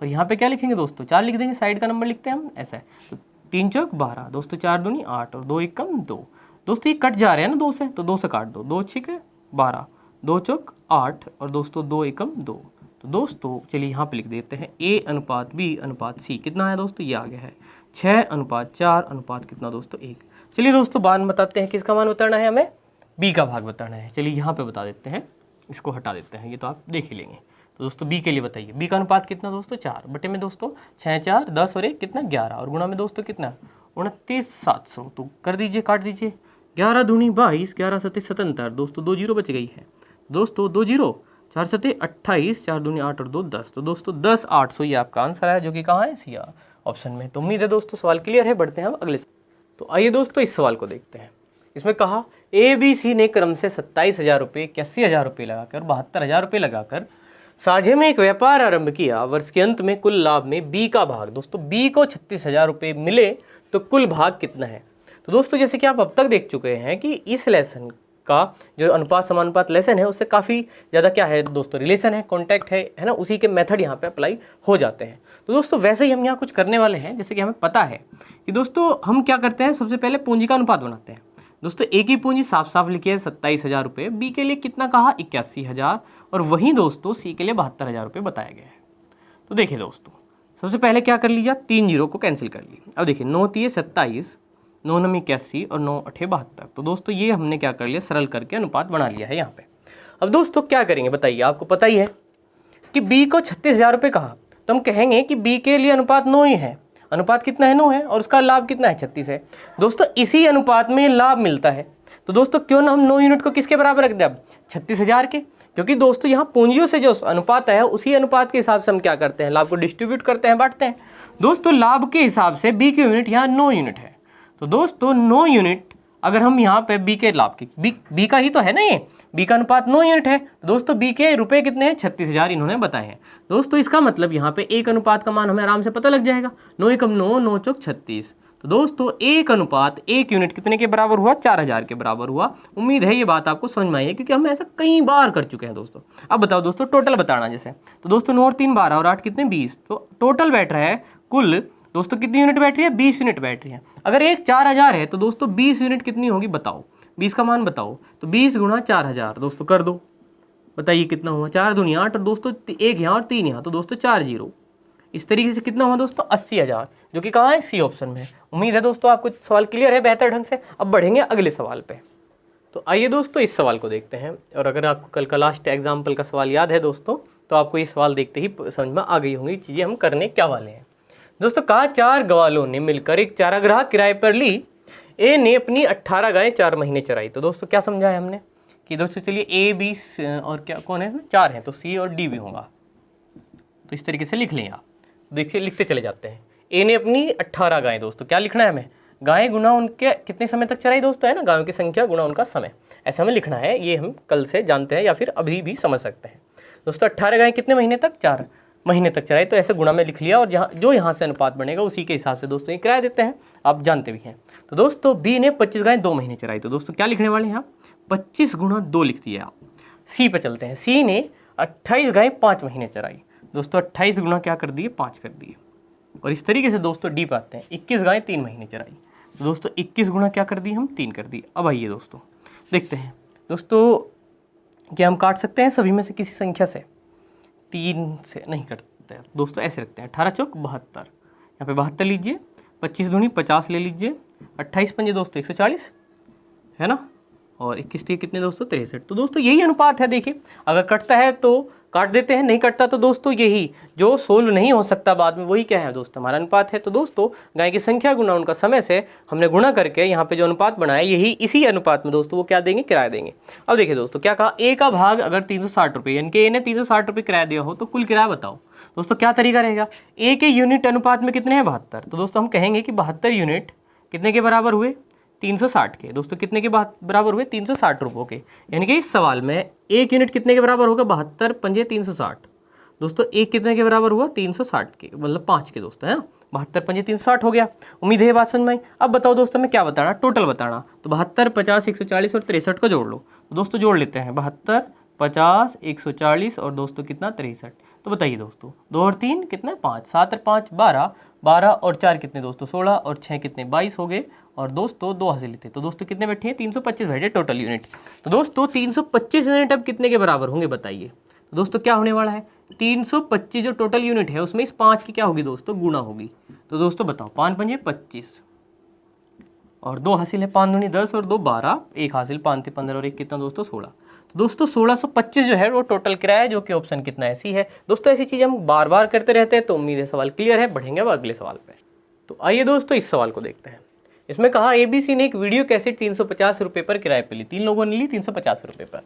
और यहाँ पे क्या लिखेंगे दोस्तों 4 लिख देंगे, साइड का नंबर लिखते हैं हम ऐसा है। तो 3 चौक 12 दोस्तों, 4 दूनी 8 और 2 एकम 2। दोस्तों ये कट जा रहे हैं ना 2 से, तो 2 से काट दो, 2 6 12, 2 चौक 8 और दोस्तों 2 एकम 2। तो दोस्तों चलिए यहाँ पे लिख देते हैं ए अनुपात बी अनुपात सी कितना है दोस्तों, ये आ गया है 6:4 अनुपात कितना दोस्तों 1। चलिए दोस्तों मान बताते हैं, किसका मान बताना है हमें, बी का भाग बताना है। चलिए यहाँ पे बता देते हैं, इसको हटा देते हैं, ये तो आप देख ही लेंगे। तो दोस्तों बी के लिए बताइए, बी का अनुपात कितना दोस्तों 4 बटे में दोस्तों 6 4 10 और 1 कितना 11, और गुणा में दोस्तों कितना 29,700। तो कर दीजिए, काट दीजिए, 11 दूनी 22, 11 सत्ते 77 दोस्तों 2 जीरो बच गई है दोस्तों, 2 जीरो, 4 सत्ते 28, 4 दूनी 8 और 2 10। तो दोस्तों 10,800 ये आपका आंसर है, जो कि कहाँ है सी ऑप्शन में। तो उम्मीद है दोस्तों सवाल क्लियर है, बढ़ते हैं हम अगले। तो आइए दोस्तों इस सवाल को देखते हैं। इसमें कहा ए बी सी ने क्रम से 27,000 रुपये, 81,000 रुपये लगाकर 72,000 रुपये लगाकर साझे में एक व्यापार आरंभ किया। वर्ष के अंत में कुल लाभ में बी का भाग, दोस्तों बी को 36,000 रुपये मिले तो कुल भाग कितना है। तो दोस्तों जैसे कि आप अब तक देख चुके हैं कि इस लेसन का जो अनुपात समानुपात लेसन है उससे काफ़ी ज़्यादा क्या है दोस्तों रिलेशन है, कॉन्टैक्ट है ना, उसी के मेथड यहाँ पे अप्लाई हो जाते हैं। तो दोस्तों वैसे ही हम यहाँ कुछ करने वाले हैं, जैसे कि हमें पता है कि दोस्तों हम क्या करते हैं, सबसे पहले पूंजी का अनुपात बनाते हैं। दोस्तों ए की पूंजी साफ साफ लिखी है 27,000 रुपये, बी के लिए कितना कहा 81,000, और वहीं दोस्तों सी के लिए 72,000 रुपये बताया गया है। तो देखिए दोस्तों सबसे पहले क्या कर लीजिए, 3 जीरो को कैंसिल कर ली। अब देखिए 9 3 27, 9 9 81 और 9 8 72। तो दोस्तों ये हमने क्या कर लिया, सरल करके अनुपात बना लिया है यहाँ पे। अब दोस्तों क्या करेंगे बताइए, आपको पता ही है कि बी को 36,000 रुपये कहा, तो हम कहेंगे कि बी के लिए अनुपात 9 ही है, अनुपात कितना है 9 है, और उसका लाभ कितना है 36 है। दोस्तों इसी अनुपात में लाभ मिलता है, तो दोस्तों क्यों ना हम 9 यूनिट को किसके बराबर रख दें अब 36,000 के, क्योंकि दोस्तों यहाँ पूंजियों से जो अनुपात है उसी अनुपात के हिसाब से हम क्या करते हैं, लाभ को डिस्ट्रीब्यूट करते हैं, बांटते हैं। दोस्तों लाभ के हिसाब से बी की यूनिट यहाँ 9 यूनिट है, तो दोस्तों 9 यूनिट अगर हम यहाँ पे बी के लाभ की, बी का ही तो है ना ये, बी का अनुपात 9 यूनिट है, दोस्तों बी के रुपए कितने हैं 36,000 इन्होंने बताए हैं। दोस्तों इसका मतलब यहाँ पे एक अनुपात का मान हमें आराम से पता लग जाएगा, 9 एकम 9, 9 चौक 36। तो दोस्तों 1:1 यूनिट कितने के बराबर हुआ? 4000 के बराबर हुआ। उम्मीद है ये बात आपको समझ में आई है, क्योंकि हम ऐसा कई बार कर चुके हैं दोस्तों। अब बताओ दोस्तों टोटल बताना जैसे, तो दोस्तों 9 और 3 12 और 8 कितने 20, तो टोटल बैठ रहा है कुल दोस्तों कितनी यूनिट बैठ रही है? 20 यूनिट बैठ रही है। अगर एक 4000 है तो दोस्तों 20 यूनिट कितनी होगी बताओ, 20 का मान बताओ। तो 20 गुणा 4000 दोस्तों कर दो, बताइए कितना हुआ? 4 दूनी 8 और दोस्तों 1 यहाँ और 3 यहाँ, तो दोस्तों 4 जीरो। इस तरीके से कितना हुआ दोस्तों? 80,000, जो कि कहाँ है? सी ऑप्शन में। उम्मीद है दोस्तों आपको सवाल क्लियर है बेहतर ढंग से। अब बढ़ेंगे अगले सवाल पे। तो आइए दोस्तों इस सवाल को देखते हैं। और अगर आपको कल का लास्ट एग्जाम्पल का सवाल याद है दोस्तों, तो आपको ये सवाल देखते ही समझ में आ गई होंगी चीज़ें हम करने क्या वाले हैं। दोस्तों कहा 4 ग्वालों ने मिलकर एक चारागाह किराए पर ली। ए ने अपनी 18 गायें 4 महीने चराई। तो दोस्तों क्या समझा है हमने कि दोस्तों चलिए ए बी और क्या कौन है इसमें? 4 हैं, तो सी और डी भी होगा। तो इस तरीके से लिख लें आप, देखिए लिखते चले जाते हैं। ए ने अपनी 18 गायें, दोस्तों क्या लिखना है हमें? गायें गुना उनके कितने समय तक चराई दोस्तों, है ना, गायों की संख्या गुना उनका समय, ऐसा हमें लिखना है। ये हम कल से जानते हैं या फिर अभी भी समझ सकते हैं। दोस्तों 18 गायें कितने महीने तक? 4 महीने तक चराई, तो ऐसे गुणा में लिख लिया, और जो यहाँ से अनुपात बनेगा उसी के हिसाब से दोस्तों ये किराया देते हैं, आप जानते भी हैं। तो दोस्तों बी ने 25 गायें 2 महीने चराई। तो दोस्तों क्या लिखने वाले हैं आप? 25 गुणा 2 लिख दिए आप। सी पे चलते हैं। सी ने 28 गायें 5 महीने चराई। दोस्तों 28 गुणा क्या कर दिए? 5 कर दिए। और इस तरीके से दोस्तों डी पे आते हैं। 21 गायें 3 महीने चराई। तो दोस्तों 21 गुणा क्या कर दिए हम? 3 कर दिए। अब आइए दोस्तों देखते हैं दोस्तों, क्या हम काट सकते हैं सभी में से किसी संख्या से? 3 से नहीं कटते हैं दोस्तों, ऐसे रखते हैं। 18 चौक 72, यहाँ पे 72 लीजिए, 25 दूनी 50 ले लीजिए, 28 पंजे दोस्तों 140, है ना, और 21 टी कितने दोस्तों? 63। तो दोस्तों यही अनुपात है। देखिए अगर कटता है तो काट देते हैं, नहीं कटता तो दोस्तों यही जो सोल्व नहीं हो सकता बाद में, वही क्या है दोस्तों? हमारा अनुपात है। तो दोस्तों गाय की संख्या गुना उनका समय से हमने गुणा करके यहाँ पे जो अनुपात बनाया, यही इसी अनुपात में दोस्तों वो क्या देंगे? किराया देंगे। अब देखिए दोस्तों क्या कहा? ए का भाग अगर 360 रुपये, यानी कि ए ने 360 रुपये किराया दिया हो, तो कुल किराया बताओ। दोस्तों क्या तरीका रहेगा? ए के यूनिट अनुपात में कितने हैं? 72। तो दोस्तों हम कहेंगे कि 72 यूनिट कितने के बराबर हुए? 360 के। दोस्तों कितने के बराबर हुए? 360 रुपयों के। यानी कि इस सवाल में एक यूनिट कितने के बराबर होगा? 72 पंजे 360। दोस्तों एक कितने के बराबर हुआ? 360 के, मतलब 5 के दोस्तों, है ना। 72 पंजे 360 हो गया। उम्मीद है ये बात समझ में आई। अब बताओ दोस्तों हमें क्या बताना? टोटल बताना। तो 72 50 140 और 63 को जोड़ लो। तो दोस्तों जोड़ लेते हैं 72 50 140 और दोस्तों कितना? 63। तो बताइए दोस्तों 2 और 3 कितने? 5, 7 और 5 12, 12 और 4 कितने दोस्तों? 16 और 6 कितने? 22 हो गए। और दोस्तों 2 हासिल लेते, तो दोस्तों कितने बैठे हैं? 325 बैठे टोटल यूनिट। तो दोस्तों 325 यूनिट अब कितने के बराबर होंगे बताइए? तो दोस्तों क्या होने वाला है? 325 जो टोटल यूनिट है उसमें इस 5 की क्या होगी दोस्तों? गुणा होगी। तो दोस्तों बताओ 5 पंजे 25 और 2 हासिल है, 5 दूनी 10 और 2 12, 1 हासिल, 5 थे 15 और 1 कितना दोस्तों? 16। तो दोस्तों 1625 जो है वो टोटल किराया है, जो कि ऑप्शन कितना ऐसी है दोस्तों। ऐसी चीज़ हम बार बार करते रहते हैं। तो उम्मीद है सवाल क्लियर है। बढ़ेंगे अब अगले सवाल पे। तो आइए दोस्तों इस सवाल को देखते हैं। इसमें कहा ABC ने एक वीडियो कैसेट 350 रुपये पर किराए पर ली। 3 लोगों ने ली 350 रुपये पर।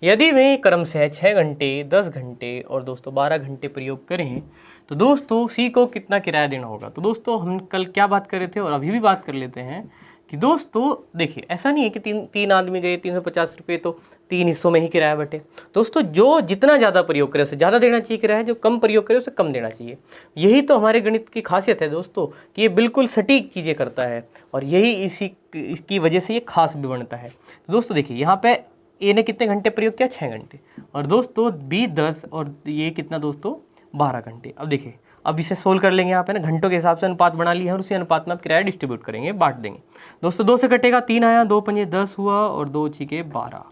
यदि वे क्रमशः 6 घंटे 10 घंटे और दोस्तों 12 घंटे प्रयोग करें तो दोस्तों C को कितना किराया देना होगा? तो दोस्तों हम कल क्या बात कर रहे थे और अभी भी बात कर लेते हैं कि दोस्तों देखिए ऐसा नहीं है कि तीन आदमी गए 350 रुपये तो 3 हिस्सों में ही किराया बटे। दोस्तों जो जितना ज़्यादा प्रयोग करे उसे ज़्यादा देना चाहिए किराया, जो कम प्रयोग करे उसे कम देना चाहिए। यही तो हमारे गणित की खासियत है दोस्तों कि ये बिल्कुल सटीक चीज़ें करता है, और यही इसकी वजह से ये खास भी बनता है। तो दोस्तों देखिए यहाँ पे ए ने कितने घंटे प्रयोग किया? 6 घंटे, और दोस्तों बी 10 और ये कितना दोस्तों? 12 घंटे। अब देखिए अब इसे सोल्व कर लेंगे यहाँ पे ना, घंटों के हिसाब से अनुपात बना लिया है और उसी अनुपात में आप किराया डिस्ट्रीब्यूट करेंगे, बांट देंगे। दोस्तों 2 से कटेगा 3 आया, 2 पंजे 10 हुआ और 2 छिके 12।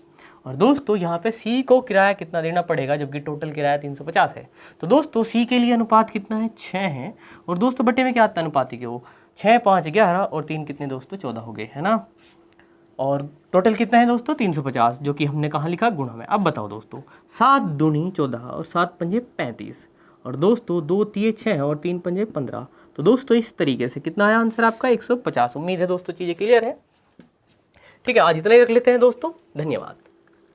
और दोस्तों यहाँ पे सी को किराया कितना देना पड़ेगा, जबकि टोटल किराया 350 है। तो दोस्तों सी के लिए अनुपात कितना है? 6 है। और दोस्तों बटे में क्या आता है अनुपाती के? वो 6 5 11 और 3 कितने दोस्तों? 14 हो गए, है ना। और टोटल कितना है दोस्तों? 350, जो कि हमने कहाँ लिखा? गुणा में। अब बताओ दोस्तों 7 दूनी 14 और 7 पंजे 35 और दोस्तों 2 तिये 6 और 3 पंजे 15। तो दोस्तों इस तरीके से कितना आया आंसर आपका? 150। उम्मीद है दोस्तों चीज़ें क्लियर है। ठीक है, आज इतना ही रख लेते हैं दोस्तों। धन्यवाद।